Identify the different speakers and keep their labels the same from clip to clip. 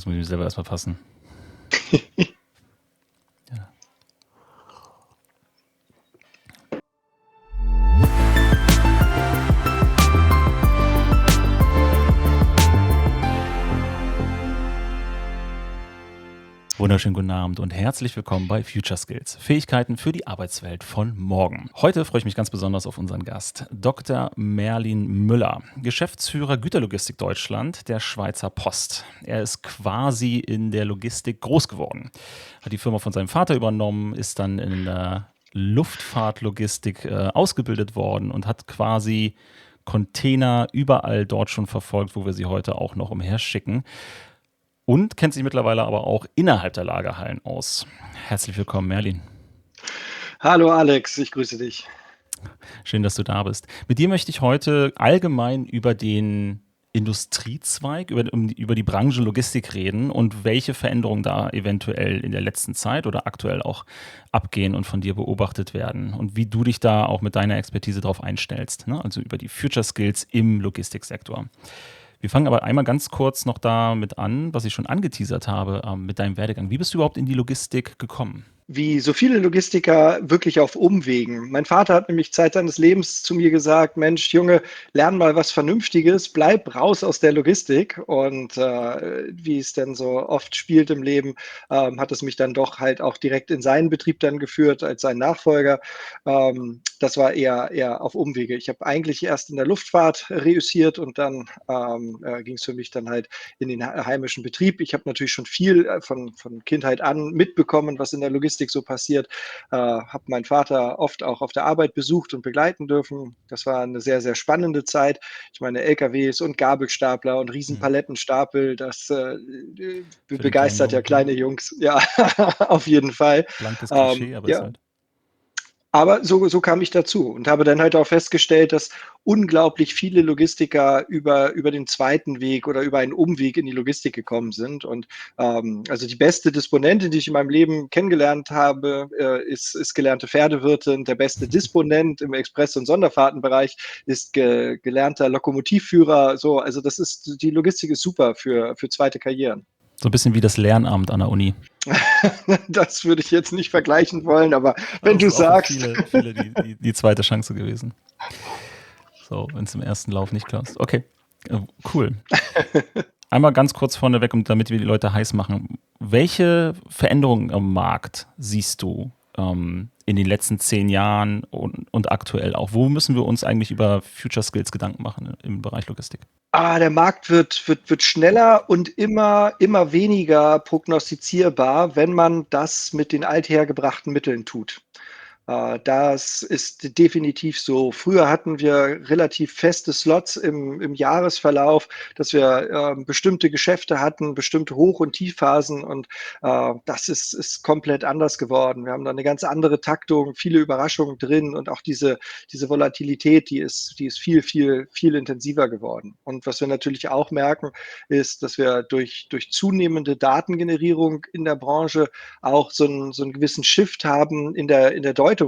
Speaker 1: Das muss ich mir selber erstmal fassen. Ja. Wunderschönen guten Abend und herzlich willkommen bei Future Skills. Fähigkeiten für die Arbeitswelt von morgen. Heute freue ich mich ganz besonders auf unseren Gast, Dr. Merlin Müller, Geschäftsführer Güterlogistik Deutschland der Schweizer Post. Er ist quasi in der Logistik groß geworden, hat die Firma von seinem Vater übernommen, ist dann in der Luftfahrtlogistik ausgebildet worden und hat quasi Container überall dort schon verfolgt, wo wir sie heute auch noch umherschicken. Und kennt sich mittlerweile aber auch innerhalb der Lagerhallen aus. Herzlich willkommen, Merlin.
Speaker 2: Hallo Alex, ich grüße dich.
Speaker 1: Schön, dass du da bist. Mit dir möchte ich heute allgemein über den Industriezweig, über die Branche Logistik reden und welche Veränderungen da eventuell in der letzten Zeit oder aktuell auch abgehen und von dir beobachtet werden und wie du dich da auch mit deiner Expertise drauf einstellst, ne? Also über die Future Skills im Logistiksektor. Wir fangen aber einmal ganz kurz noch damit an, was ich schon angeteasert habe, mit deinem Werdegang. Wie bist du überhaupt in die Logistik gekommen?
Speaker 2: Wie so viele Logistiker wirklich auf Umwegen. Mein Vater hat nämlich Zeit seines Lebens zu mir gesagt, Mensch, Junge, lern mal was Vernünftiges, bleib raus aus der Logistik. Und wie es denn so oft spielt im Leben, hat es mich dann doch halt auch direkt in seinen Betrieb dann geführt als sein Nachfolger. Das war eher auf Umwege. Ich habe eigentlich erst in der Luftfahrt reüssiert und dann ging es für mich dann halt in den heimischen Betrieb. Ich habe natürlich schon viel von Kindheit an mitbekommen, was in der Logistik so passiert. Habe meinen Vater oft auch auf der Arbeit besucht und begleiten dürfen. Das war eine sehr, sehr spannende Zeit. Ich meine, LKWs und Gabelstapler und Riesenpalettenstapel, das begeistert ja kleine Jungs. Ja, auf jeden Fall.
Speaker 1: Blankes Klischee, aber ist
Speaker 2: Ja,
Speaker 1: halt.
Speaker 2: aber so kam ich dazu und habe dann halt auch festgestellt, dass unglaublich viele Logistiker über den zweiten Weg oder über einen Umweg in die Logistik gekommen sind. Und also die beste Disponentin, die ich in meinem Leben kennengelernt habe, ist gelernte Pferdewirtin. Der beste Disponent im Express- und Sonderfahrtenbereich ist gelernter Lokomotivführer. So, also die Logistik ist super für zweite Karrieren.
Speaker 1: So ein bisschen wie das Lehramt an der Uni.
Speaker 2: Das würde ich jetzt nicht vergleichen wollen, aber wenn
Speaker 1: Das
Speaker 2: du
Speaker 1: ist auch für
Speaker 2: sagst.
Speaker 1: viele die zweite Chance gewesen. So, wenn es im ersten Lauf nicht klappst. Okay, cool. Einmal ganz kurz vorneweg, damit wir die Leute heiß machen. Welche Veränderungen am Markt siehst du in den letzten 10 Jahren und aktuell auch? Wo müssen wir uns eigentlich über Future Skills Gedanken machen im Bereich Logistik?
Speaker 2: Der Markt wird schneller und immer weniger prognostizierbar, wenn man das mit den althergebrachten Mitteln tut. Das ist definitiv so. Früher hatten wir relativ feste Slots im Jahresverlauf, dass wir bestimmte Geschäfte hatten, bestimmte Hoch- und Tiefphasen und das ist komplett anders geworden. Wir haben da eine ganz andere Taktung, viele Überraschungen drin und auch diese Volatilität, die ist viel intensiver geworden. Und was wir natürlich auch merken, ist, dass wir durch zunehmende Datengenerierung in der Branche auch so einen gewissen Shift haben in der Deutungshoheit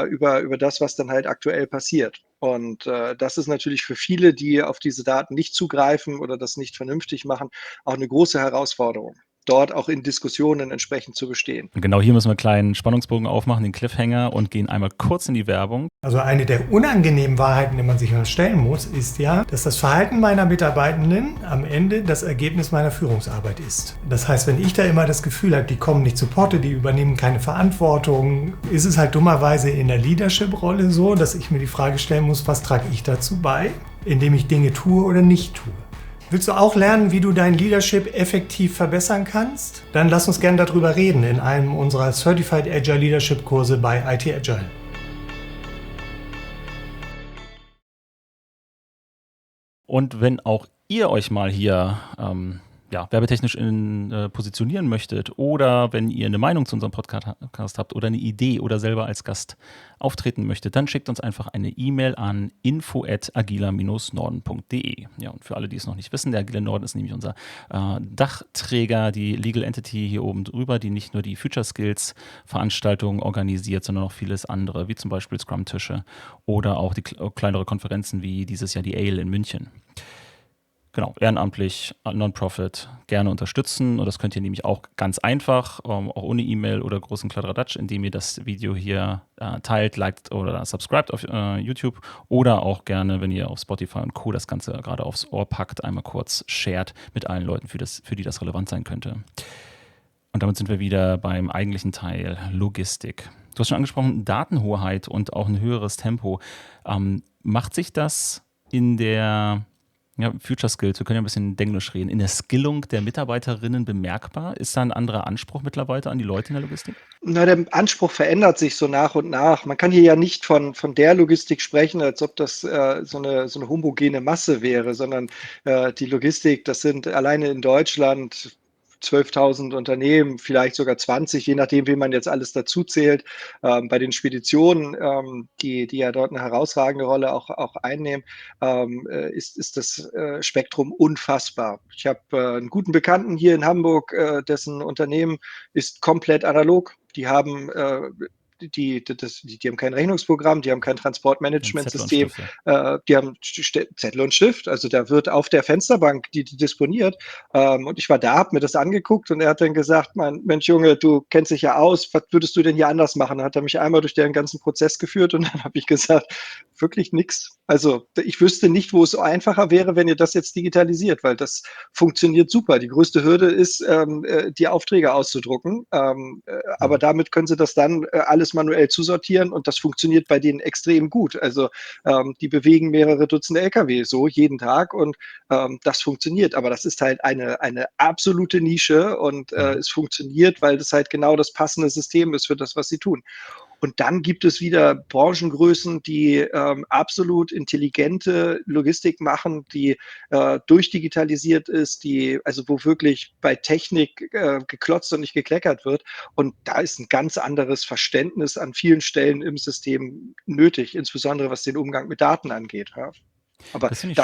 Speaker 2: über das, was dann halt aktuell passiert. Und das ist natürlich für viele, die auf diese Daten nicht zugreifen oder das nicht vernünftig machen, auch eine große Herausforderung, dort auch in Diskussionen entsprechend zu bestehen.
Speaker 1: Und genau hier müssen wir einen kleinen Spannungsbogen aufmachen, den Cliffhanger, und gehen einmal kurz in die Werbung.
Speaker 3: Also eine der unangenehmen Wahrheiten, die man sich stellen muss, ist ja, dass das Verhalten meiner Mitarbeitenden am Ende das Ergebnis meiner Führungsarbeit ist. Das heißt, wenn ich da immer das Gefühl habe, die kommen nicht zu Potte, die übernehmen keine Verantwortung, ist es halt dummerweise in der Leadership-Rolle so, dass ich mir die Frage stellen muss, was trage ich dazu bei, indem ich Dinge tue oder nicht tue. Willst du auch lernen, wie du dein Leadership effektiv verbessern kannst? Dann lass uns gerne darüber reden in einem unserer Certified Agile Leadership Kurse bei IT Agile.
Speaker 1: Und wenn auch ihr euch mal hier werbetechnisch positionieren möchtet oder wenn ihr eine Meinung zu unserem Podcast habt oder eine Idee oder selber als Gast auftreten möchtet, dann schickt uns einfach eine E-Mail an info@agila-norden.de. Ja, und für alle, die es noch nicht wissen, der Agile Norden ist nämlich unser Dachträger, die Legal Entity hier oben drüber, die nicht nur die Future Skills Veranstaltungen organisiert, sondern auch vieles andere, wie zum Beispiel Scrum-Tische oder auch die kleinere Konferenzen wie dieses Jahr die Ale in München. Genau, ehrenamtlich, Non-Profit gerne unterstützen. Und das könnt ihr nämlich auch ganz einfach, auch ohne E-Mail oder großen Kladderadatsch, indem ihr das Video hier teilt, liked oder subscribt auf YouTube. Oder auch gerne, wenn ihr auf Spotify und Co. das Ganze gerade aufs Ohr packt, einmal kurz shared mit allen Leuten, für die das relevant sein könnte. Und damit sind wir wieder beim eigentlichen Teil, Logistik. Du hast schon angesprochen, Datenhoheit und auch ein höheres Tempo. Macht sich das in der Future Skills, wir können ja ein bisschen Denglisch reden, in der Skillung der Mitarbeiterinnen bemerkbar? Ist da ein anderer Anspruch mittlerweile an die Leute in der Logistik?
Speaker 2: Na, der Anspruch verändert sich so nach und nach. Man kann hier ja nicht von der Logistik sprechen, als ob das so eine homogene Masse wäre, sondern die Logistik, das sind alleine in Deutschland 12.000 Unternehmen, vielleicht sogar 20, je nachdem, wie man jetzt alles dazu zählt. Bei den Speditionen, die ja dort eine herausragende Rolle auch einnehmen, ist das Spektrum unfassbar. Ich habe einen guten Bekannten hier in Hamburg, dessen Unternehmen ist komplett analog. Die haben die haben kein Rechnungsprogramm, die haben kein
Speaker 1: Zettel und
Speaker 2: Transportmanagementsystem,
Speaker 1: Stifte.
Speaker 2: die haben Zettel und Stift. Also da wird auf der Fensterbank die disponiert. Und ich war da, habe mir das angeguckt und er hat dann gesagt, Mensch Junge, du kennst dich ja aus, was würdest du denn hier anders machen? Dann hat er mich einmal durch den ganzen Prozess geführt und dann habe ich gesagt, wirklich nichts. Also ich wüsste nicht, wo es so einfacher wäre, wenn ihr das jetzt digitalisiert, weil das funktioniert super. Die größte Hürde ist, die Aufträge auszudrucken. Aber damit können sie das dann alles manuell zusortieren und das funktioniert bei denen extrem gut. Also die bewegen mehrere Dutzende Lkw so jeden Tag und das funktioniert. Aber das ist halt eine absolute Nische und es funktioniert, weil das halt genau das passende System ist für das, was sie tun. Und dann gibt es wieder Branchengrößen, die absolut intelligente Logistik machen, die durchdigitalisiert ist, also wo wirklich bei Technik geklotzt und nicht gekleckert wird. Und da ist ein ganz anderes Verständnis an vielen Stellen im System nötig, insbesondere was den Umgang mit Daten angeht. Ja. Aber
Speaker 1: Das finde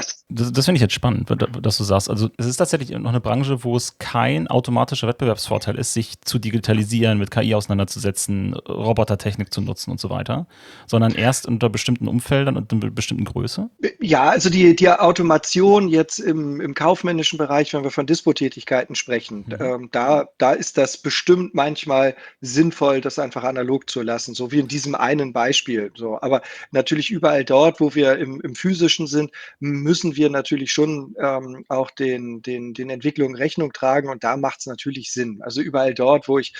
Speaker 1: ich jetzt spannend, dass du sagst. Also es ist tatsächlich noch eine Branche, wo es kein automatischer Wettbewerbsvorteil ist, sich zu digitalisieren, mit KI auseinanderzusetzen, Robotertechnik zu nutzen und so weiter, sondern erst unter bestimmten Umfeldern und einer bestimmten Größe.
Speaker 2: Ja, also die Automation jetzt im kaufmännischen Bereich, wenn wir von Dispo-Tätigkeiten sprechen, da ist das bestimmt manchmal sinnvoll, das einfach analog zu lassen, so wie in diesem einen Beispiel. So. Aber natürlich überall dort, wo wir im Physischen sind, müssen wir natürlich schon auch den Entwicklungen Rechnung tragen und da macht es natürlich Sinn. Also überall dort, wo ich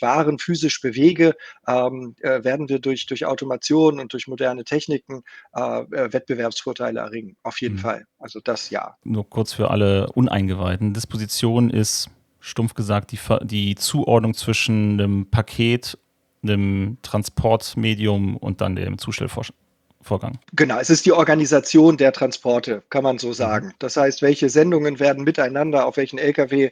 Speaker 2: Waren physisch bewege, werden wir durch Automation und durch moderne Techniken Wettbewerbsvorteile erringen. Auf jeden Fall. Also das ja.
Speaker 1: Nur kurz für alle Uneingeweihten. Disposition ist, stumpf gesagt, die Zuordnung zwischen einem Paket, einem Transportmedium und dann dem Zustellvorgang.
Speaker 2: Genau, es ist die Organisation der Transporte, kann man so sagen. Das heißt, welche Sendungen werden miteinander auf welchen Lkw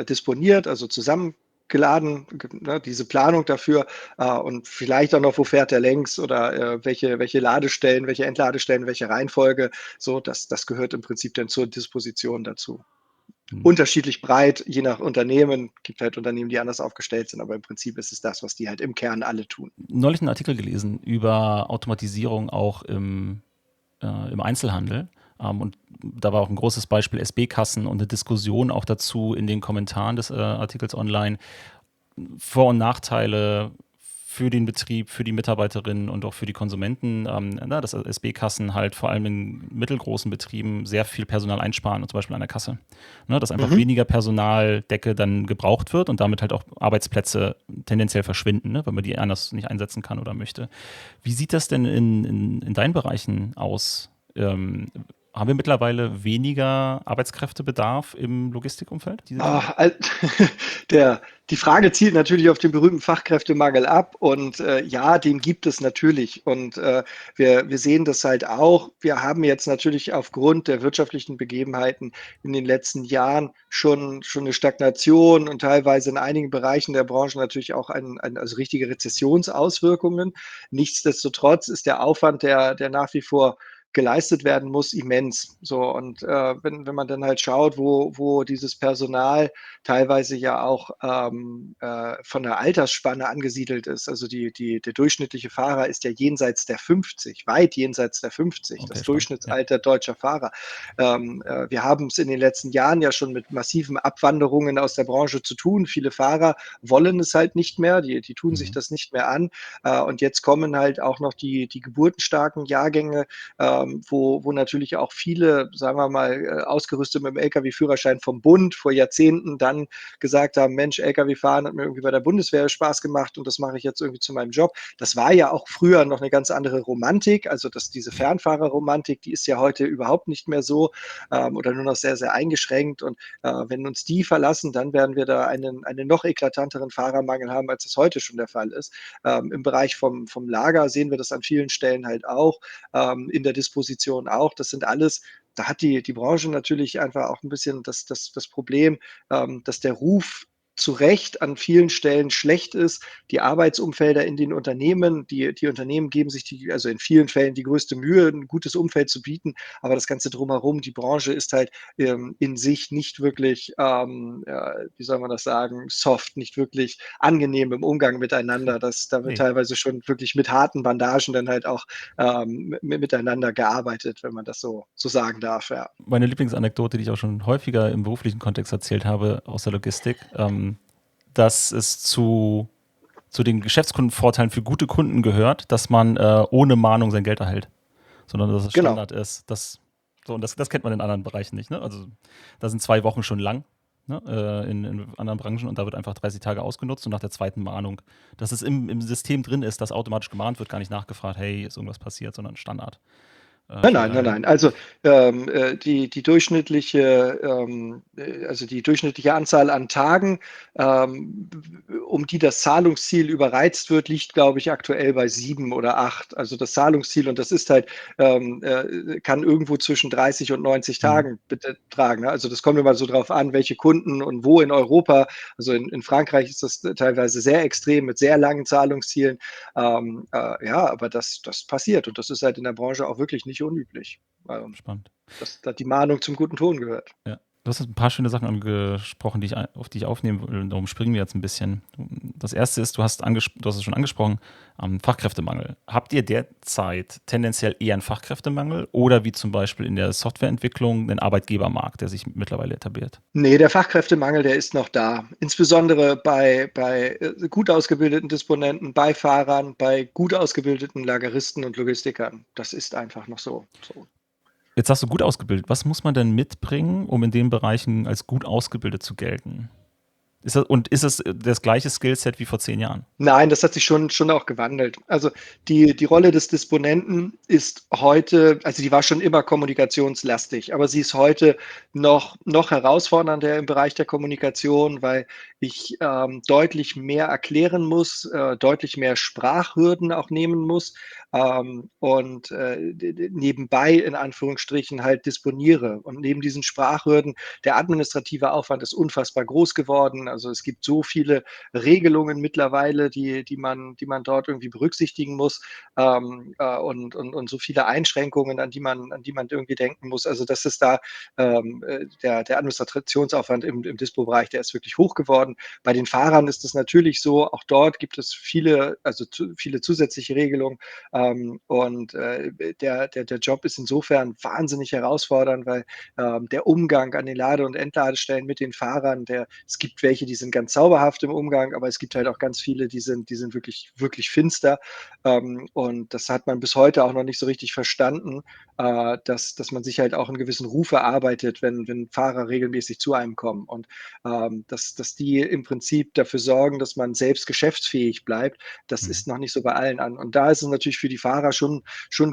Speaker 2: disponiert, also zusammengeladen, ne, diese Planung dafür und vielleicht auch noch, wo fährt er längs oder welche Ladestellen, welche Entladestellen, welche Reihenfolge. So, das gehört im Prinzip dann zur Disposition dazu. Unterschiedlich breit, je nach Unternehmen. Gibt halt Unternehmen, die anders aufgestellt sind, aber im Prinzip ist es das, was die halt im Kern alle tun.
Speaker 1: Neulich einen Artikel gelesen über Automatisierung auch im Einzelhandel. Und da war auch ein großes Beispiel SB-Kassen und eine Diskussion auch dazu in den Kommentaren des Artikels online. Vor- und Nachteile für den Betrieb, für die Mitarbeiterinnen und auch für die Konsumenten, dass SB-Kassen halt vor allem in mittelgroßen Betrieben sehr viel Personal einsparen, zum Beispiel an der Kasse. Dass einfach weniger Personaldecke dann gebraucht wird und damit halt auch Arbeitsplätze tendenziell verschwinden, weil man die anders nicht einsetzen kann oder möchte. Wie sieht das denn in deinen Bereichen aus? Haben wir mittlerweile weniger Arbeitskräftebedarf im Logistikumfeld?
Speaker 2: Die Frage zielt natürlich auf den berühmten Fachkräftemangel ab und ja, den gibt es natürlich und wir sehen das halt auch. Wir haben jetzt natürlich aufgrund der wirtschaftlichen Begebenheiten in den letzten Jahren schon eine Stagnation und teilweise in einigen Bereichen der Branche natürlich auch also richtige Rezessionsauswirkungen. Nichtsdestotrotz ist der Aufwand, der nach wie vor geleistet werden muss, immens. So, und wenn man dann halt schaut, wo dieses Personal teilweise ja auch von der Altersspanne angesiedelt ist. Also der durchschnittliche Fahrer ist ja jenseits der 50, weit jenseits der 50,
Speaker 1: Okay,
Speaker 2: das
Speaker 1: spannend. Ja.
Speaker 2: Durchschnittsalter deutscher Fahrer. Wir haben es in den letzten Jahren ja schon mit massiven Abwanderungen aus der Branche zu tun. Viele Fahrer wollen es halt nicht mehr, die tun sich
Speaker 1: Mhm.
Speaker 2: das nicht mehr an. Und jetzt kommen halt auch noch die geburtenstarken Jahrgänge, wo natürlich auch viele, sagen wir mal, ausgerüstet mit dem Lkw-Führerschein vom Bund vor Jahrzehnten dann gesagt haben, Mensch, Lkw fahren hat mir irgendwie bei der Bundeswehr Spaß gemacht und das mache ich jetzt irgendwie zu meinem Job. Das war ja auch früher noch eine ganz andere Romantik. Also diese Fernfahrerromantik, die ist ja heute überhaupt nicht mehr so, oder nur noch sehr, sehr eingeschränkt. Und wenn uns die verlassen, dann werden wir da einen noch eklatanteren Fahrermangel haben, als es heute schon der Fall ist. Im Bereich vom Lager sehen wir das an vielen Stellen halt auch, in der Disposition auch. Das sind alles, da hat die Branche natürlich einfach auch ein bisschen das Problem, dass der Ruf zu Recht an vielen Stellen schlecht ist. Die Arbeitsumfelder in den Unternehmen, die Unternehmen geben sich also in vielen Fällen die größte Mühe, ein gutes Umfeld zu bieten, aber das Ganze drumherum, die Branche ist halt in sich nicht wirklich, wie soll man das sagen, soft, nicht wirklich angenehm im Umgang miteinander. Da wird
Speaker 1: Nee.
Speaker 2: teilweise schon wirklich mit harten Bandagen dann halt auch miteinander gearbeitet, wenn man das so sagen darf, ja.
Speaker 1: Meine Lieblingsanekdote, die ich auch schon häufiger im beruflichen Kontext erzählt habe aus der Logistik, dass es zu den Geschäftskundenvorteilen für gute Kunden gehört, dass man ohne Mahnung sein Geld erhält, sondern dass es
Speaker 2: Genau.
Speaker 1: Standard ist. Und das kennt man in anderen Bereichen nicht. Ne? Also da sind 2 Wochen schon lang, ne? In anderen Branchen, und da wird einfach 30 Tage ausgenutzt und nach der zweiten Mahnung, dass es im System drin ist, dass automatisch gemahnt wird, gar nicht nachgefragt, hey, ist irgendwas passiert, sondern Standard.
Speaker 2: Nein,
Speaker 1: Von
Speaker 2: nein, nein,
Speaker 1: daher,
Speaker 2: nein. Also, die durchschnittliche also die durchschnittliche Anzahl an Tagen, um die das Zahlungsziel überreizt wird, liegt, glaube ich, aktuell bei 7 oder 8. Also das Zahlungsziel, und das ist halt, kann irgendwo zwischen 30 und 90
Speaker 1: Mhm.
Speaker 2: Tagen betragen, ne? Also das kommt immer so drauf an, welche Kunden und wo in Europa. Also in Frankreich ist das teilweise sehr extrem mit sehr langen Zahlungszielen. Ja, aber das passiert, und das ist halt in der Branche auch wirklich nicht unüblich,
Speaker 1: Spannend.
Speaker 2: dass da die Mahnung zum guten Ton gehört.
Speaker 1: Ja. Du hast jetzt ein paar schöne Sachen angesprochen, auf die ich aufnehmen will. Darum springen wir jetzt ein bisschen. Das erste ist, du hast es schon angesprochen, Fachkräftemangel. Habt ihr derzeit tendenziell eher einen Fachkräftemangel oder wie zum Beispiel in der Softwareentwicklung einen Arbeitgebermarkt, der sich mittlerweile etabliert?
Speaker 2: Ne, der Fachkräftemangel, der ist noch da. Insbesondere bei gut ausgebildeten Disponenten, bei Fahrern, bei gut ausgebildeten Lageristen und Logistikern. Das ist einfach noch so.
Speaker 1: Jetzt sagst du gut ausgebildet. Was muss man denn mitbringen, um in den Bereichen als gut ausgebildet zu gelten? Ist es das gleiche Skillset wie vor 10 Jahren?
Speaker 2: Nein, das hat sich schon auch gewandelt. Also, die Rolle des Disponenten ist heute, also die war schon immer kommunikationslastig, aber sie ist heute noch herausfordernder im Bereich der Kommunikation, weil ich, deutlich mehr erklären muss, deutlich mehr Sprachhürden auch nehmen muss, und, d d nebenbei in Anführungsstrichen halt disponiere. Und neben diesen Sprachhürden, der administrative Aufwand ist unfassbar groß geworden. Also, es gibt so viele Regelungen mittlerweile, die man dort irgendwie berücksichtigen muss, und so viele Einschränkungen, an die man irgendwie denken muss. Also, das ist da, der Administrationsaufwand im Dispo-Bereich, der ist wirklich hoch geworden. Bei den Fahrern ist es natürlich so, auch dort gibt es viele zusätzliche Regelungen, und der Job ist insofern wahnsinnig herausfordernd, weil der Umgang an den Lade- und Entladestellen mit den Fahrern, es gibt welche, die sind ganz zauberhaft im Umgang, aber es gibt halt auch ganz viele, die sind wirklich, wirklich finster. Und das hat man bis heute auch noch nicht so richtig verstanden, dass man sich halt auch einen gewissen Ruf erarbeitet, wenn Fahrer regelmäßig zu einem kommen. Und dass die im Prinzip dafür sorgen, dass man selbst geschäftsfähig bleibt, das
Speaker 1: Mhm.
Speaker 2: ist noch nicht so bei allen an. Und da ist es natürlich für die Fahrer schon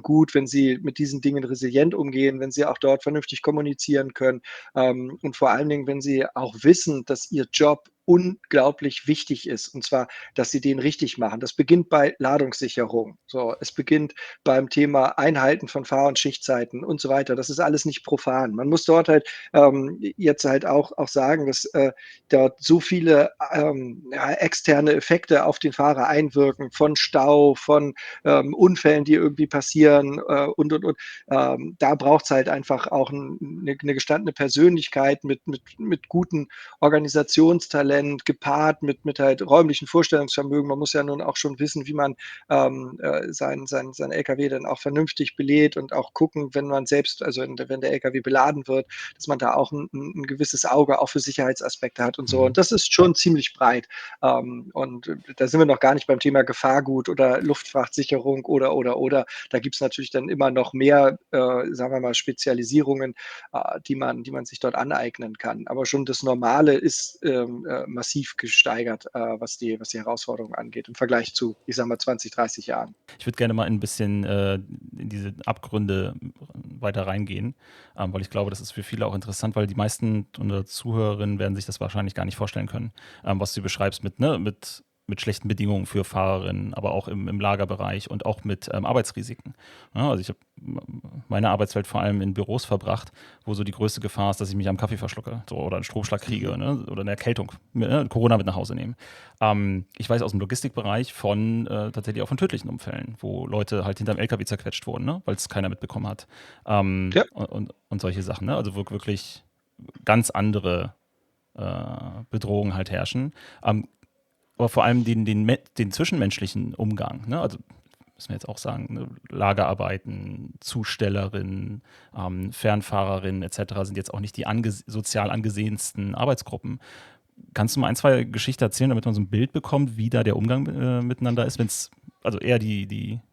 Speaker 2: gut, wenn sie mit diesen Dingen resilient umgehen, wenn sie auch dort vernünftig kommunizieren können, und vor allen Dingen, wenn sie auch wissen, dass ihr Job unglaublich wichtig ist. Und zwar, dass sie den richtig machen. Das beginnt bei Ladungssicherung. So, es beginnt beim Thema Einhalten von Fahr- und Schichtzeiten und so weiter. Das ist alles nicht profan. Man muss dort halt jetzt halt auch sagen, dass dort so viele ja, externe Effekte auf den Fahrer einwirken, von Stau, von Unfällen, die irgendwie passieren und. Da braucht es halt einfach auch eine gestandene Persönlichkeit mit gutem Organisationstalent, gepaart mit halt räumlichen Vorstellungsvermögen. Man muss ja nun auch schon wissen, wie man sein LKW dann auch vernünftig belädt und auch gucken, wenn man selbst, also wenn der LKW beladen wird, dass man da auch ein gewisses Auge auch für Sicherheitsaspekte hat und so. Und das ist schon ziemlich breit. Und da sind wir noch gar nicht beim Thema Gefahrgut oder Luftfrachtsicherung oder. Da gibt es natürlich dann immer noch mehr, sagen wir mal, Spezialisierungen, die man sich dort aneignen kann. Aber schon das Normale ist massiv gesteigert, was die Herausforderungen angeht, im Vergleich zu, ich sag mal, 20, 30 Jahren.
Speaker 1: Ich würde gerne mal ein bisschen in diese Abgründe weiter reingehen, weil ich glaube, das ist für viele auch interessant, weil die meisten unserer Zuhörerinnen werden sich das wahrscheinlich gar nicht vorstellen können, was du beschreibst mit schlechten Bedingungen für Fahrerinnen, aber auch im Lagerbereich und auch mit Arbeitsrisiken. Ja, also ich habe meine Arbeitswelt vor allem in Büros verbracht, wo so die größte Gefahr ist, dass ich mich am Kaffee verschlucke so, oder einen Stromschlag kriege, ne, oder eine Erkältung, Corona mit nach Hause nehmen. Ich weiß aus dem Logistikbereich tatsächlich auch von tödlichen Unfällen, wo Leute halt hinterm LKW zerquetscht wurden, ne, weil es keiner mitbekommen hat.
Speaker 2: Ja.
Speaker 1: Und solche Sachen, ne? Also wirklich ganz andere Bedrohungen halt herrschen. Aber vor allem den zwischenmenschlichen Umgang, ne? Also müssen wir jetzt auch sagen, ne? Lagerarbeiten, Zustellerinnen, Fernfahrerinnen etc. sind jetzt auch nicht die sozial angesehensten Arbeitsgruppen. Kannst du mal ein, zwei Geschichten erzählen, damit man so ein Bild bekommt, wie da der Umgang miteinander ist, wenn es also eher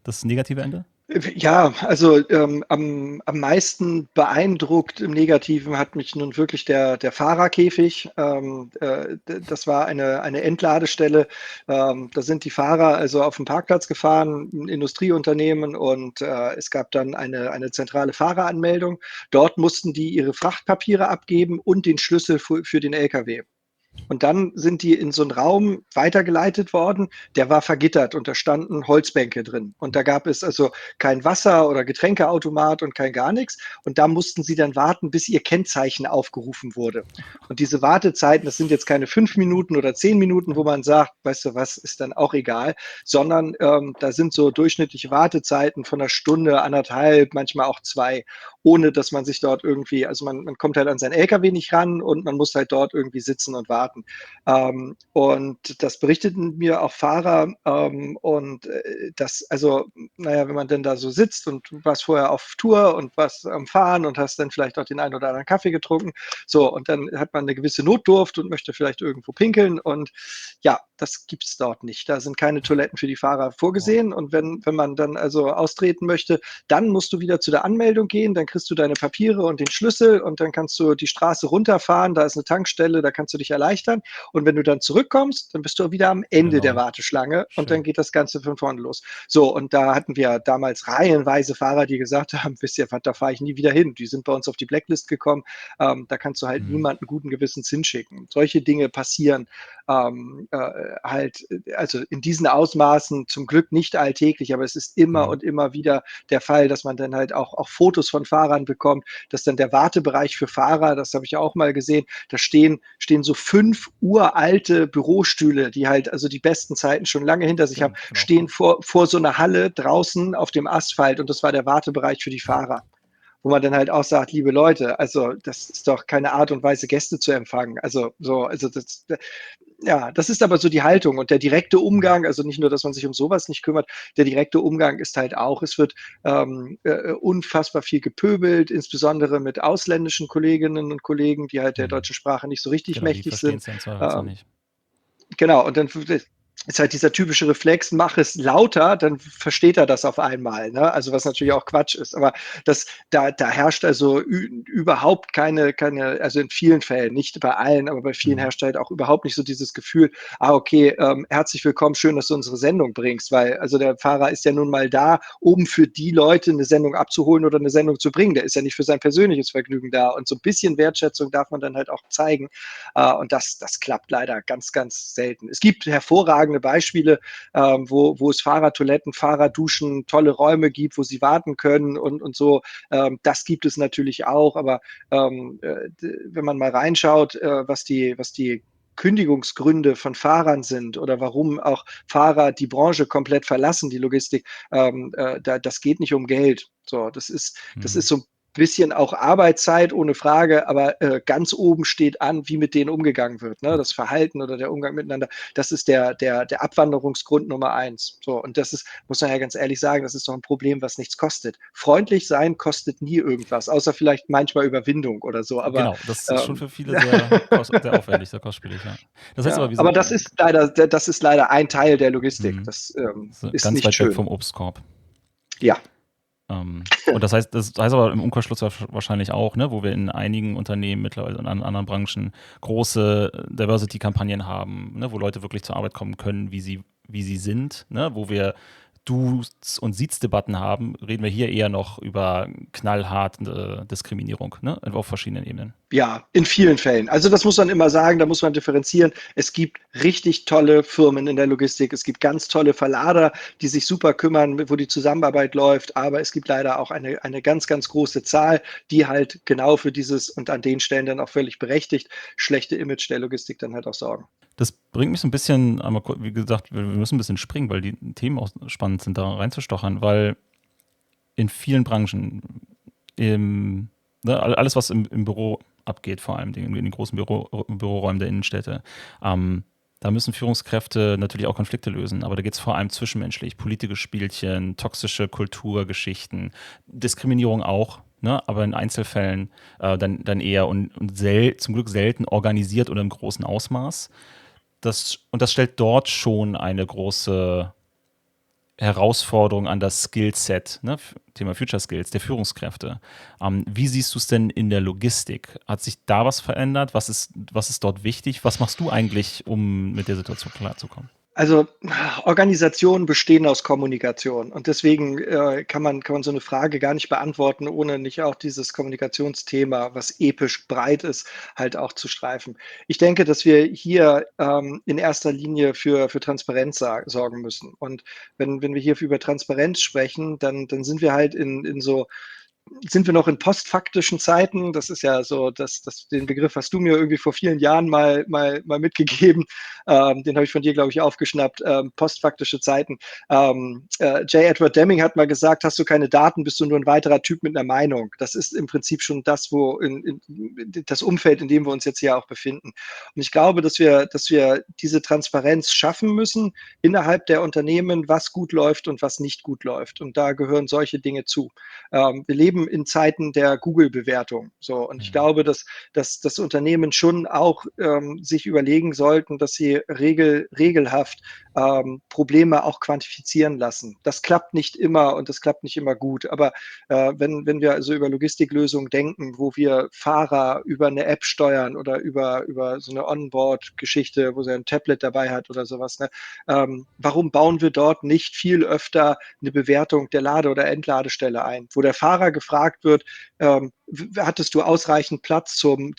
Speaker 1: das negative Ende?
Speaker 2: Ja, also am meisten beeindruckt im Negativen hat mich nun wirklich der Fahrerkäfig. Das war eine Endladestelle. Da sind die Fahrer also auf dem Parkplatz gefahren, ein Industrieunternehmen, und es gab dann eine zentrale Fahreranmeldung. Dort mussten die ihre Frachtpapiere abgeben und den Schlüssel für den LKW. Und dann sind die in so einen Raum weitergeleitet worden, der war vergittert und da standen Holzbänke drin. Und da gab es also kein Wasser oder Getränkeautomat und kein gar nichts. Und da mussten sie dann warten, bis ihr Kennzeichen aufgerufen wurde. Und diese Wartezeiten, das sind jetzt keine 5 Minuten oder 10 Minuten, wo man sagt, weißt du was, ist dann auch egal, sondern da sind so durchschnittliche Wartezeiten von einer Stunde, anderthalb, manchmal auch 2, ohne dass man sich dort irgendwie, also man kommt halt an sein LKW nicht ran und man muss halt dort irgendwie sitzen und warten. Und das berichteten mir auch Fahrer, und das, also, naja, wenn man denn da so sitzt und du warst vorher auf Tour und warst am Fahren und hast dann vielleicht auch den einen oder anderen Kaffee getrunken, so, und dann hat man eine gewisse Notdurft und möchte vielleicht irgendwo pinkeln, und ja, das gibt's dort nicht. Da sind keine Toiletten für die Fahrer vorgesehen, und wenn man dann also austreten möchte, dann musst du wieder zu der Anmeldung gehen, dann kriegst du deine Papiere und den Schlüssel und dann kannst du die Straße runterfahren, da ist eine Tankstelle, da kannst du dich erleichtern, und wenn du dann zurückkommst, dann bist du wieder am Ende der
Speaker 1: Neu.
Speaker 2: Warteschlange und dann
Speaker 1: Schön.
Speaker 2: geht das Ganze von vorne los. So, und da hatten wir damals reihenweise Fahrer, die gesagt haben, wisst ihr was, da fahre ich nie wieder hin. Die sind bei uns auf die Blacklist gekommen, da kannst du halt niemanden guten Gewissens hinschicken. Solche Dinge passieren halt, also in diesen Ausmaßen zum Glück nicht alltäglich, aber es ist immer und immer wieder der Fall, dass man dann halt auch Fotos von Fahrern bekommt, dass dann der Wartebereich für Fahrer, das habe ich ja auch mal gesehen, da stehen so 5 uralte Bürostühle, die halt also die besten Zeiten schon lange hinter sich haben,
Speaker 1: Genau.
Speaker 2: stehen vor so einer Halle draußen auf dem Asphalt, und das war der Wartebereich für die Fahrer. Wo man dann halt auch sagt, liebe Leute, also das ist doch keine Art und Weise, Gäste zu empfangen. Also so, also das, ja, das ist aber so die Haltung und der direkte Umgang, also nicht nur, dass man sich um sowas nicht kümmert, der direkte Umgang ist halt auch, es wird unfassbar viel gepöbelt, insbesondere mit ausländischen Kolleginnen und Kollegen, die halt der deutschen Sprache nicht so richtig
Speaker 1: Genau, die
Speaker 2: mächtig
Speaker 1: verstehen
Speaker 2: sind.
Speaker 1: es ja im Zweifelsfall
Speaker 2: Ähm,
Speaker 1: nicht.
Speaker 2: genau, und dann ist halt dieser typische Reflex, mach es lauter, dann versteht er das auf einmal, ne? Also, was natürlich auch Quatsch ist. Aber da herrscht also überhaupt keine, also in vielen Fällen, nicht bei allen, aber bei vielen
Speaker 1: Mhm.
Speaker 2: herrscht halt auch überhaupt nicht so dieses Gefühl: „Ah, okay, herzlich willkommen, schön, dass du unsere Sendung bringst“, weil also der Fahrer ist ja nun mal da, um für die Leute eine Sendung abzuholen oder eine Sendung zu bringen. Der ist ja nicht für sein persönliches Vergnügen da und so ein bisschen Wertschätzung darf man dann halt auch zeigen. Und das klappt leider ganz, ganz selten. Es gibt hervorragende Beispiele, wo es Fahrertoiletten, Fahrerduschen, tolle Räume gibt, wo sie warten können und so. Das gibt es natürlich auch, aber wenn man mal reinschaut, was die Kündigungsgründe von Fahrern sind oder warum auch Fahrer die Branche komplett verlassen, die Logistik, das geht nicht um Geld. So, das ist
Speaker 1: Mhm.
Speaker 2: so ein bisschen auch Arbeitszeit, ohne Frage, aber ganz oben steht an, wie mit denen umgegangen wird, ne? Das Verhalten oder der Umgang miteinander, das ist der Abwanderungsgrund Nummer eins. So, und das ist, muss man ja ganz ehrlich sagen, das ist doch ein Problem, was nichts kostet. Freundlich sein kostet nie irgendwas, außer vielleicht manchmal Überwindung oder so, aber
Speaker 1: Genau, das ist schon
Speaker 2: ähm,
Speaker 1: für viele sehr aufwendig, sehr kostspielig, ja. Das heißt aber,
Speaker 2: ja,
Speaker 1: wir
Speaker 2: aber
Speaker 1: sind
Speaker 2: das ist leider ein Teil der Logistik.
Speaker 1: mhm,
Speaker 2: Das
Speaker 1: so
Speaker 2: ist
Speaker 1: ganz
Speaker 2: nicht
Speaker 1: weit weg
Speaker 2: schön.
Speaker 1: vom Obstkorb.
Speaker 2: Ja.
Speaker 1: Und das heißt aber im Umkehrschluss wahrscheinlich auch, ne, wo wir in einigen Unternehmen mittlerweile und an anderen Branchen große Diversity-Kampagnen haben, ne, wo Leute wirklich zur Arbeit kommen können, wie sie sind, ne, wo wir Du's- und Siez-Debatten haben, reden wir hier eher noch über knallharte Diskriminierung, ne, auf verschiedenen Ebenen.
Speaker 2: Ja, in vielen Fällen. Also das muss man immer sagen, da muss man differenzieren. Es gibt richtig tolle Firmen in der Logistik. Es gibt ganz tolle Verlader, die sich super kümmern, wo die Zusammenarbeit läuft. Aber es gibt leider auch eine ganz, ganz große Zahl, die halt genau für dieses und an den Stellen dann auch völlig berechtigt schlechte Image der Logistik dann halt auch sorgen.
Speaker 1: Das bringt mich so ein bisschen, einmal, wie gesagt, wir müssen ein bisschen springen, weil die Themen auch spannend sind, da reinzustochern, weil in vielen Branchen, ne, alles, was im Büro abgeht, vor allem in den großen Büroräumen der Innenstädte, da müssen Führungskräfte natürlich auch Konflikte lösen, aber da geht es vor allem zwischenmenschlich, politische Spielchen, toxische Kulturgeschichten, Diskriminierung auch, ne, aber in Einzelfällen dann eher und zum Glück selten organisiert oder im großen Ausmaß. Das stellt dort schon eine große Herausforderung an das Skillset, ne, Thema Future Skills, der Führungskräfte. Wie siehst du es denn in der Logistik? Hat sich da was verändert? Was ist dort wichtig? Was machst du eigentlich, um mit der Situation klarzukommen?
Speaker 2: Also, Organisationen bestehen aus Kommunikation und deswegen, kann man so eine Frage gar nicht beantworten, ohne nicht auch dieses Kommunikationsthema, was episch breit ist, halt auch zu streifen. Ich denke, dass wir hier, in erster Linie für Transparenz sorgen müssen. Und wenn wir hier über Transparenz sprechen, dann sind wir noch in postfaktischen Zeiten. Das ist ja so, den Begriff hast du mir irgendwie vor vielen Jahren mal mitgegeben. Den habe ich von dir, glaube ich, aufgeschnappt. Postfaktische Zeiten. J. Edward Deming hat mal gesagt, hast du keine Daten, bist du nur ein weiterer Typ mit einer Meinung. Das ist im Prinzip schon das, das Umfeld, in dem wir uns jetzt hier auch befinden. Und ich glaube, dass wir diese Transparenz schaffen müssen innerhalb der Unternehmen, was gut läuft und was nicht gut läuft. Und da gehören solche Dinge zu. Wir leben in Zeiten der Google-Bewertung. So, und ich
Speaker 1: Mhm.
Speaker 2: glaube, dass Unternehmen schon auch sich überlegen sollten, dass sie regelhaft Probleme auch quantifizieren lassen. Das klappt nicht immer und das klappt nicht immer gut. Aber wenn wir also über Logistiklösungen denken, wo wir Fahrer über eine App steuern oder über so eine Onboard-Geschichte, wo sie ein Tablet dabei hat oder sowas, ne? Warum bauen wir dort nicht viel öfter eine Bewertung der Lade- oder Entladestelle ein, wo der Fahrer gefragt wird, hattest du ausreichend Platz zum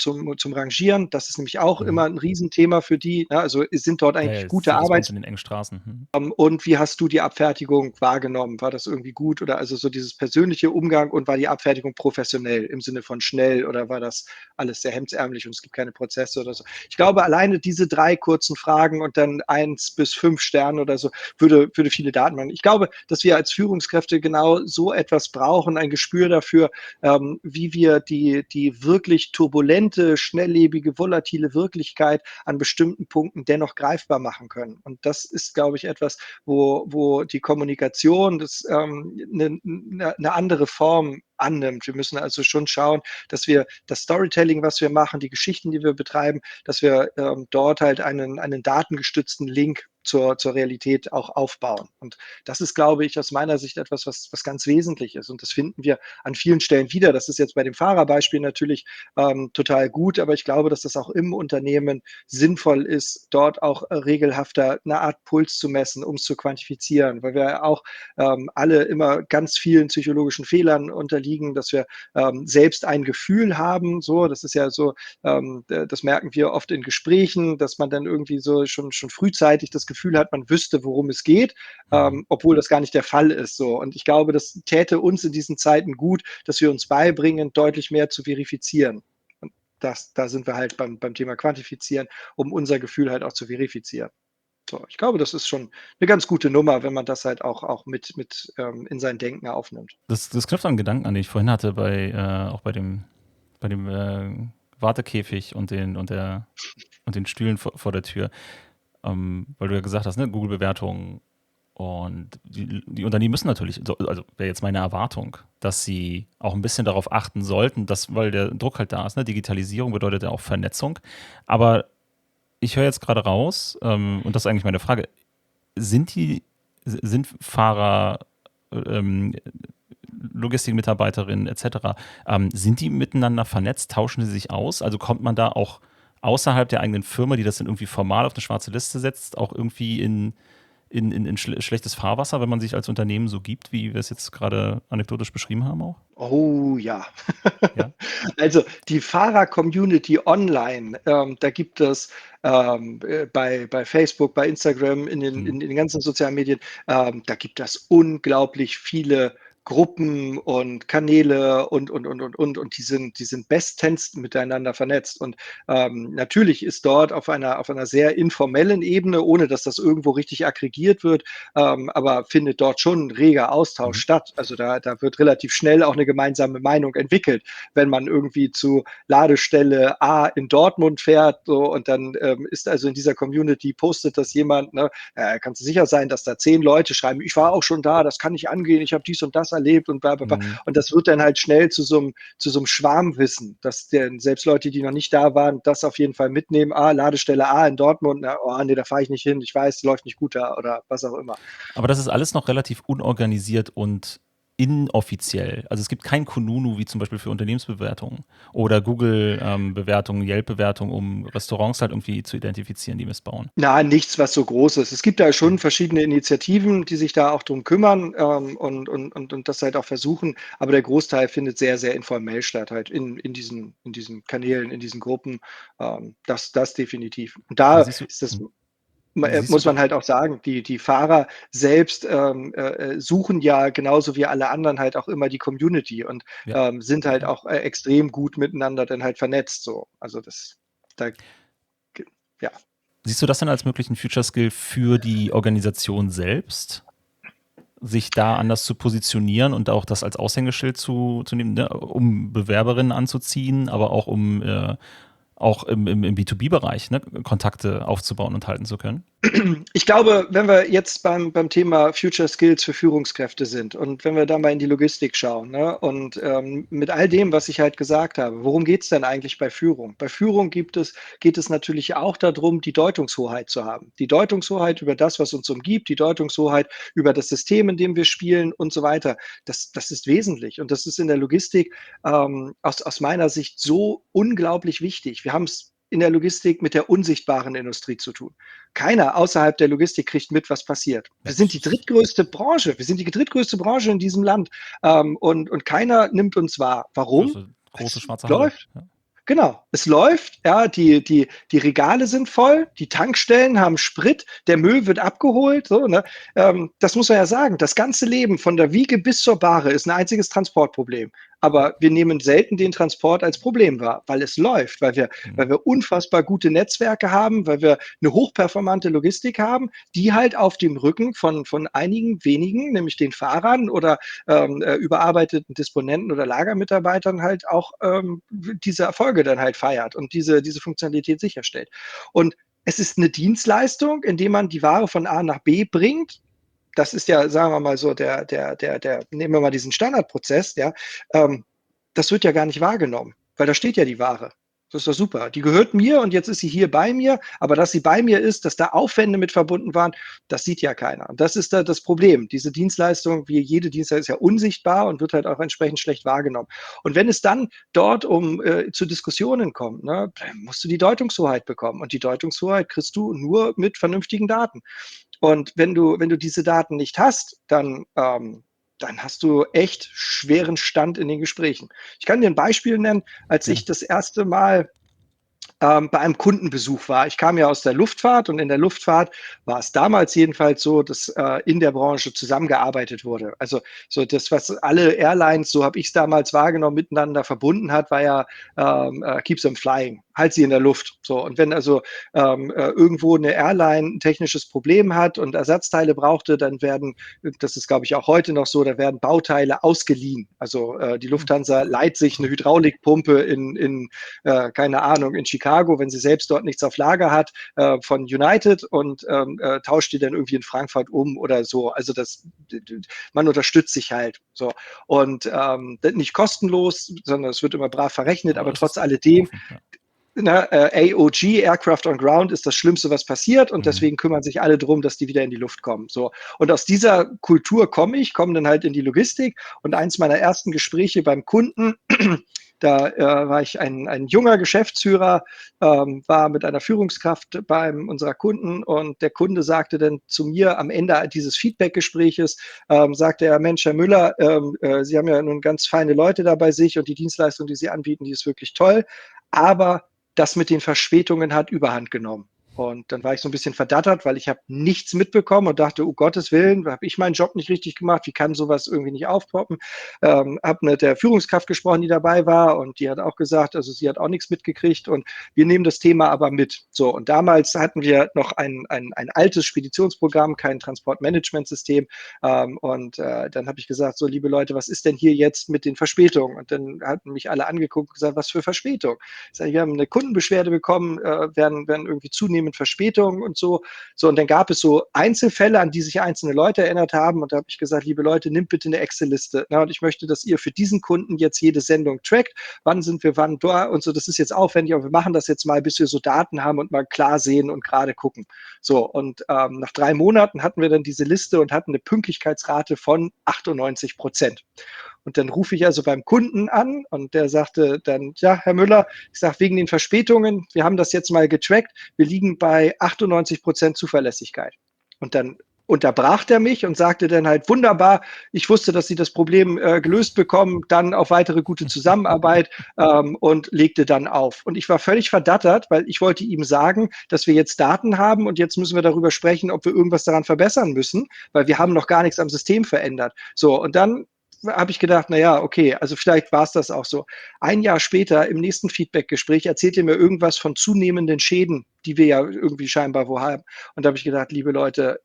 Speaker 2: Rangieren? Das ist nämlich auch
Speaker 1: Mhm.
Speaker 2: immer ein Riesenthema für die. Ne? Also sind dort
Speaker 1: Ja, ja,
Speaker 2: eigentlich
Speaker 1: ist
Speaker 2: gute
Speaker 1: viel Response
Speaker 2: Arbeits
Speaker 1: in den engen Straßen. Mhm.
Speaker 2: und wie hast du die Abfertigung wahrgenommen? War das irgendwie gut oder also so dieses persönliche Umgang und war die Abfertigung professionell im Sinne von schnell oder war das alles sehr hemdsärmlich und es gibt keine Prozesse oder so? Ich glaube, alleine diese 3 kurzen Fragen und dann 1 bis 5 Sterne oder so würde viele Daten machen. Ich glaube, dass wir als Führungskräfte genau so etwas brauchen, ein Gespür dafür, wie wir die wirklich turbulente, schnelllebige, volatile Wirklichkeit an bestimmten Punkten dennoch greifbar machen können. Und das ist, glaube ich, etwas, wo die Kommunikation 'ne andere Form annimmt. Wir müssen also schon schauen, dass wir das Storytelling, was wir machen, die Geschichten, die wir betreiben, dass wir dort halt einen datengestützten Link zur Realität auch aufbauen. Und das ist, glaube ich, aus meiner Sicht etwas, was ganz wesentlich ist. Und das finden wir an vielen Stellen wieder. Das ist jetzt bei dem Fahrerbeispiel natürlich total gut, aber ich glaube, dass das auch im Unternehmen sinnvoll ist, dort auch regelhafter eine Art Puls zu messen, um es zu quantifizieren, weil wir auch alle immer ganz vielen psychologischen Fehlern unterliegen, dass wir selbst ein Gefühl haben, so, das ist ja so, das merken wir oft in Gesprächen, dass man dann irgendwie so schon frühzeitig das Gefühl hat, man wüsste, worum es geht, obwohl das gar nicht der Fall ist, so. Und ich glaube, das täte uns in diesen Zeiten gut, dass wir uns beibringen, deutlich mehr zu verifizieren. Und da sind wir halt beim Thema Quantifizieren, um unser Gefühl halt auch zu verifizieren. So, ich glaube, das ist schon eine ganz gute Nummer, wenn man das halt auch mit in sein Denken aufnimmt.
Speaker 1: Das knüpft an einen Gedanken an, den ich vorhin hatte, auch bei dem Wartekäfig und den Stühlen vor der Tür. Weil du ja gesagt hast, ne, Google-Bewertungen. Und die Unternehmen müssen natürlich, also wäre jetzt meine Erwartung, dass sie auch ein bisschen darauf achten sollten, weil der Druck halt da ist. Ne? Digitalisierung bedeutet ja auch Vernetzung. Aber ich höre jetzt gerade raus, und das ist eigentlich meine Frage, sind Fahrer, Logistikmitarbeiterinnen etc., sind die miteinander vernetzt, tauschen sie sich aus? Also kommt man da auch außerhalb der eigenen Firma, die das dann irgendwie formal auf eine schwarze Liste setzt, auch irgendwie in schlechtes Fahrwasser, wenn man sich als Unternehmen so gibt, wie wir es jetzt gerade anekdotisch beschrieben haben auch?
Speaker 2: Oh ja.
Speaker 1: Ja.
Speaker 2: Also die Fahrer-Community online, da gibt es bei Facebook, bei Instagram, in den ganzen sozialen Medien, da gibt es unglaublich viele Gruppen und Kanäle und die sind bestens miteinander vernetzt. Und natürlich ist dort auf einer sehr informellen Ebene, ohne dass das irgendwo richtig aggregiert wird, aber findet dort schon ein reger Austausch statt. Also da wird relativ schnell auch eine gemeinsame Meinung entwickelt, wenn man irgendwie zu Ladestelle A in Dortmund fährt, so, und dann ist also in dieser Community, postet das jemand, ne, kannst du sicher sein, dass da 10 Leute schreiben, ich war auch schon da, das kann nicht angehen, ich habe dies und das erlebt und bla bla bla. Und das wird dann halt schnell zu so einem Schwarmwissen, dass selbst Leute, die noch nicht da waren, das auf jeden Fall mitnehmen. Ladestelle A in Dortmund, nee, da fahre ich nicht hin, ich weiß, läuft nicht gut da oder was auch immer.
Speaker 1: Aber das ist alles noch relativ unorganisiert und inoffiziell. Also es gibt kein Kununu wie zum Beispiel für Unternehmensbewertungen oder Google-Bewertungen, Yelp-Bewertungen, um Restaurants halt irgendwie zu identifizieren, die missbauen.
Speaker 2: Na, nichts, was so groß ist. Es gibt da schon verschiedene Initiativen, die sich da auch drum kümmern und das halt auch versuchen, aber der Großteil findet sehr, sehr informell statt, halt in diesen Kanälen, in diesen Gruppen. Das definitiv. Und da
Speaker 1: Aber siehst du,
Speaker 2: ist das,
Speaker 1: siehst
Speaker 2: muss
Speaker 1: du,
Speaker 2: man halt auch sagen, die Fahrer selbst suchen ja genauso wie alle anderen halt auch immer die Community und
Speaker 1: ja,
Speaker 2: sind halt
Speaker 1: klar.
Speaker 2: auch extrem gut miteinander dann halt vernetzt. So. Also da, ja.
Speaker 1: Siehst du das denn als möglichen Future Skill für die Organisation selbst? Sich da anders zu positionieren und auch das als Aushängeschild zu nehmen, ne, um Bewerberinnen anzuziehen, aber auch um auch im B2B-Bereich, ne, Kontakte aufzubauen und halten zu können?
Speaker 2: Ich glaube, wenn wir jetzt beim Thema Future Skills für Führungskräfte sind und wenn wir da mal in die Logistik schauen, ne, und mit all dem, was ich halt gesagt habe, worum geht es denn eigentlich bei Führung? Bei Führung geht es natürlich auch darum, die Deutungshoheit zu haben. Die Deutungshoheit über das, was uns umgibt, die Deutungshoheit über das System, in dem wir spielen und so weiter. Das ist wesentlich und das ist in der Logistik aus meiner Sicht so unglaublich wichtig. Wir haben es in der Logistik mit der unsichtbaren Industrie zu tun. Keiner außerhalb der Logistik kriegt mit, was passiert.
Speaker 1: Ja,
Speaker 2: Wir sind die drittgrößte Branche. Wir sind die drittgrößte Branche in diesem Land. Und keiner nimmt uns wahr.
Speaker 1: das ist
Speaker 2: Warum?
Speaker 1: eine große
Speaker 2: Es
Speaker 1: schwarze Halle.
Speaker 2: läuft.
Speaker 1: Ja.
Speaker 2: Genau, es läuft, ja, die Regale sind voll, die Tankstellen haben Sprit, der Müll wird abgeholt, so, ne? Das muss man ja sagen. Das ganze Leben von der Wiege bis zur Bahre ist ein einziges Transportproblem. Aber wir nehmen selten den Transport als Problem wahr, weil es läuft, weil wir unfassbar gute Netzwerke haben, weil wir eine hochperformante Logistik haben, die halt auf dem Rücken von einigen wenigen, nämlich den Fahrern oder überarbeiteten Disponenten oder Lagermitarbeitern halt auch diese Erfolge dann halt feiert und diese Funktionalität sicherstellt. Und es ist eine Dienstleistung, indem man die Ware von A nach B bringt. Das ist ja, sagen wir mal so, nehmen wir mal diesen Standardprozess, ja, das wird ja gar nicht wahrgenommen, weil da steht ja die Ware. Das ist doch super. Die gehört mir und jetzt ist sie hier bei mir, aber dass sie bei mir ist, dass da Aufwände mit verbunden waren, das sieht ja keiner. Und das ist da das Problem. Diese Dienstleistung, wie jede Dienstleistung, ist ja unsichtbar und wird halt auch entsprechend schlecht wahrgenommen. Und wenn es dann dort zu Diskussionen kommt, ne, dann musst du die Deutungshoheit bekommen. Und die Deutungshoheit kriegst du nur mit vernünftigen Daten. Und wenn du diese Daten nicht hast, dann hast du echt schweren Stand in den Gesprächen. Ich kann dir ein Beispiel nennen, als
Speaker 1: Gerne.
Speaker 2: ich das erste Mal bei einem Kundenbesuch war. Ich kam ja aus der Luftfahrt und in der Luftfahrt war es damals jedenfalls so, dass in der Branche zusammengearbeitet wurde. Also so das, was alle Airlines, so habe ich es damals wahrgenommen, miteinander verbunden hat, war ja keep them flying, halt sie in der Luft. So, und wenn also irgendwo eine Airline ein technisches Problem hat und Ersatzteile brauchte, dann werden, das ist glaube ich auch heute noch so, da werden Bauteile ausgeliehen. Also die Lufthansa leiht sich eine Hydraulikpumpe keine Ahnung, in Chicago, wenn sie selbst dort nichts auf Lager hat, von United und tauscht die dann irgendwie in Frankfurt um oder so. Also man unterstützt sich halt so. Und nicht kostenlos, sondern es wird immer brav verrechnet, aber
Speaker 1: Es ist
Speaker 2: trotz alledem,
Speaker 1: offen, ja.
Speaker 2: AOG, Aircraft on Ground, ist das Schlimmste, was passiert und
Speaker 1: Mhm.
Speaker 2: deswegen kümmern sich alle drum, dass die wieder in die Luft kommen. So. Und aus dieser Kultur komme dann halt in die Logistik und eins meiner ersten Gespräche beim Kunden, da war ich ein junger Geschäftsführer, war mit einer Führungskraft bei unserer Kunden und der Kunde sagte dann zu mir am Ende dieses Feedback-Gespräches, sagte er, Mensch, Herr Müller, Sie haben ja nun ganz feine Leute da bei sich und die Dienstleistung, die Sie anbieten, die ist wirklich toll, aber das mit den Verspätungen hat Überhand genommen. Und dann war ich so ein bisschen verdattert, weil ich habe nichts mitbekommen und dachte, oh Gottes Willen, habe ich meinen Job nicht richtig gemacht? Wie kann sowas irgendwie nicht aufpoppen? Habe mit der Führungskraft gesprochen, die dabei war und die hat auch gesagt, also sie hat auch nichts mitgekriegt und wir nehmen das Thema aber mit. So, und damals hatten wir noch ein altes Speditionsprogramm, kein Transportmanagementsystem. Dann habe ich gesagt, so liebe Leute, was ist denn hier jetzt mit den Verspätungen? Und dann hatten mich alle angeguckt und gesagt, was für Verspätung? Ich sage, wir haben eine Kundenbeschwerde bekommen, werden irgendwie zunehmend Verspätungen und so. So, und dann gab es so Einzelfälle, an die sich einzelne Leute erinnert haben. Und da habe ich gesagt, liebe Leute, nehmt bitte eine Excel-Liste. Und ich möchte, dass ihr für diesen Kunden jetzt jede Sendung trackt. Wann sind wir, wann da und so. Das ist jetzt aufwendig, aber wir machen das jetzt mal, bis wir so Daten haben und mal klar sehen und gerade gucken. So, und nach 3 Monaten hatten wir dann diese Liste und hatten eine Pünktlichkeitsrate von 98%. Und dann rufe ich also beim Kunden an und der sagte dann, ja, Herr Müller, ich sage, wegen den Verspätungen, wir haben das jetzt mal getrackt, wir liegen bei 98% Zuverlässigkeit. Und dann unterbrach der mich und sagte dann halt, wunderbar, ich wusste, dass Sie das Problem gelöst bekommen, dann auf weitere gute Zusammenarbeit und legte dann auf. Und ich war völlig verdattert, weil ich wollte ihm sagen, dass wir jetzt Daten haben und jetzt müssen wir darüber sprechen, ob wir irgendwas daran verbessern müssen, weil wir haben noch gar nichts am System verändert. So, und dann habe ich gedacht, naja, okay, also vielleicht war es das auch so. Ein Jahr später im nächsten Feedback-Gespräch erzählt ihr mir irgendwas von zunehmenden Schäden, die wir ja irgendwie scheinbar wo haben. Und da habe ich gedacht, liebe Leute,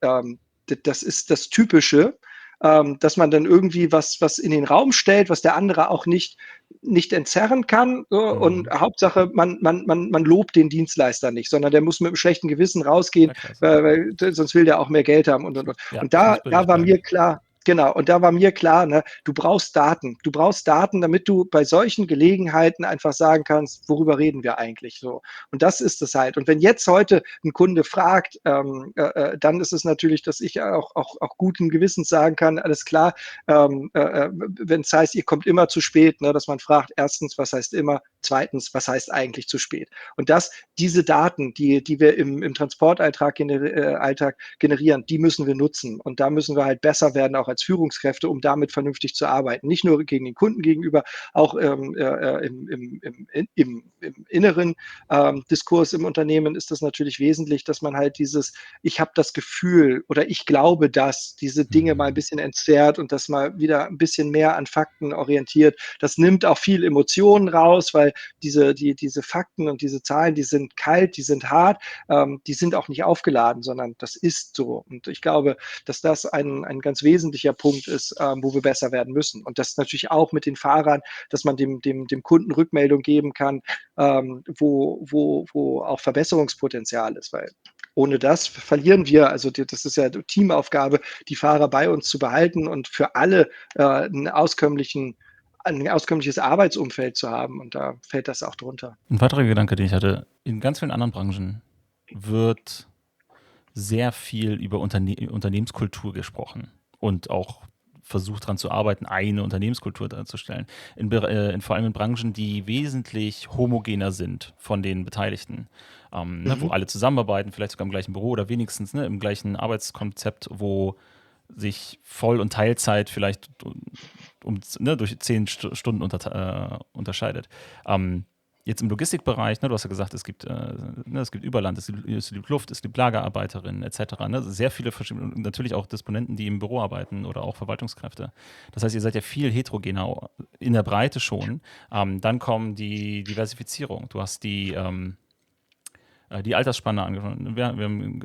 Speaker 2: das ist das Typische, dass man dann irgendwie was in den Raum stellt, was der andere auch nicht entzerren kann. So, und
Speaker 1: Mhm.
Speaker 2: Hauptsache, man lobt den Dienstleister nicht, sondern der muss mit einem schlechten Gewissen rausgehen,
Speaker 1: Ja, klar,
Speaker 2: weil sonst will der auch mehr Geld haben und, und,
Speaker 1: absolut.
Speaker 2: und.
Speaker 1: Ja,
Speaker 2: Und
Speaker 1: es muss
Speaker 2: da
Speaker 1: bildlich
Speaker 2: war
Speaker 1: bleiben.
Speaker 2: mir klar, genau, und da war mir klar, ne, du brauchst Daten. Du brauchst Daten, damit du bei solchen Gelegenheiten einfach sagen kannst, worüber reden wir eigentlich so. Und das ist es halt. Und wenn jetzt heute ein Kunde fragt, dann ist es natürlich, dass ich auch guten Gewissens sagen kann, alles klar, wenn es heißt, ihr kommt immer zu spät, ne, dass man fragt, erstens, was heißt immer, zweitens, was heißt eigentlich zu spät. Und diese Daten, die wir im Transportalltag Alltag generieren, die müssen wir nutzen. Und da müssen wir halt besser werden, auch als Führungskräfte, um damit vernünftig zu arbeiten. Nicht nur gegen den Kunden gegenüber, auch im inneren Diskurs im Unternehmen ist das natürlich wesentlich, dass man halt ich habe das Gefühl oder ich glaube, dass diese Dinge mal ein
Speaker 1: Mhm.
Speaker 2: bisschen entzerrt und das mal wieder ein bisschen mehr an Fakten orientiert. Das nimmt auch viel Emotionen raus, weil diese Fakten und diese Zahlen, die sind kalt, die sind hart, die sind auch nicht aufgeladen, sondern das ist so. Und ich glaube, dass das ein ganz wesentlicher Punkt ist, wo wir besser werden müssen. Und das natürlich auch mit den Fahrern, dass man dem Kunden Rückmeldung geben kann, wo auch Verbesserungspotenzial ist, weil ohne das verlieren wir, also das ist ja die Teamaufgabe, die Fahrer bei uns zu behalten und für alle einen auskömmlichen ein auskömmliches Arbeitsumfeld zu haben. Und da fällt das auch drunter.
Speaker 1: Ein weiterer Gedanke, den ich hatte, in ganz vielen anderen Branchen wird sehr viel über Unternehmenskultur gesprochen und auch versucht daran zu arbeiten, eine Unternehmenskultur darzustellen. Vor allem in Branchen, die wesentlich homogener sind von den Beteiligten, wo alle zusammenarbeiten, vielleicht sogar im gleichen Büro oder wenigstens im gleichen Arbeitskonzept, wo sich Voll- und Teilzeit vielleicht durch 10 Stunden unterscheidet. Jetzt im Logistikbereich, du hast ja gesagt, es gibt Überland, es gibt Luft, es gibt Lagerarbeiterinnen etc. Sehr viele verschiedene, und natürlich auch Disponenten, die im Büro arbeiten oder auch Verwaltungskräfte. Das heißt, ihr seid ja viel heterogener in der Breite schon. Dann kommen die Diversifizierung. Du hast die Altersspanne angesprochen. Wir haben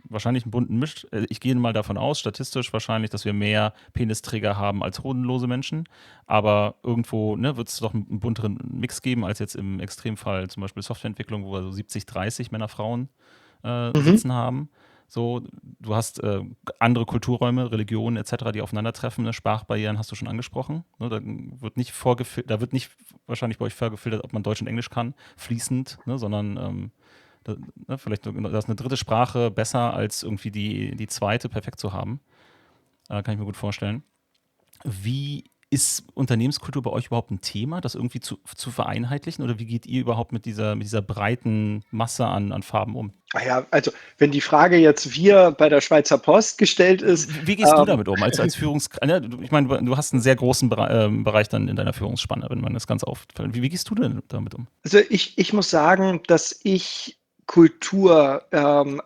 Speaker 1: wahrscheinlich einen bunten Misch. Ich gehe mal davon aus, statistisch wahrscheinlich, dass wir mehr Penisträger haben als hodenlose Menschen. Aber irgendwo wird es doch einen bunteren Mix geben, als jetzt im Extremfall zum Beispiel Softwareentwicklung, wo wir so 70-30 Männer, Frauen sitzen haben. So, du hast andere Kulturräume, Religionen etc., die aufeinandertreffen. Sprachbarrieren hast du schon angesprochen. Da wird nicht wahrscheinlich bei euch vorgefiltert, ob man Deutsch und Englisch kann, fließend, sondern vielleicht das ist eine dritte Sprache besser als irgendwie die zweite perfekt zu haben. Kann ich mir gut vorstellen. Wie ist Unternehmenskultur bei euch überhaupt ein Thema, das irgendwie zu vereinheitlichen? Oder wie geht ihr überhaupt mit dieser breiten Masse an Farben um?
Speaker 2: Ja, also wenn die Frage jetzt wir bei der Schweizer Post gestellt ist.
Speaker 1: Wie gehst du damit um als Führungskraft? Ich meine, du hast einen sehr großen Bereich dann in deiner Führungsspanne, wenn man das ganz auffällt. Wie gehst du denn damit um?
Speaker 2: Also ich muss sagen, dass ich Kultur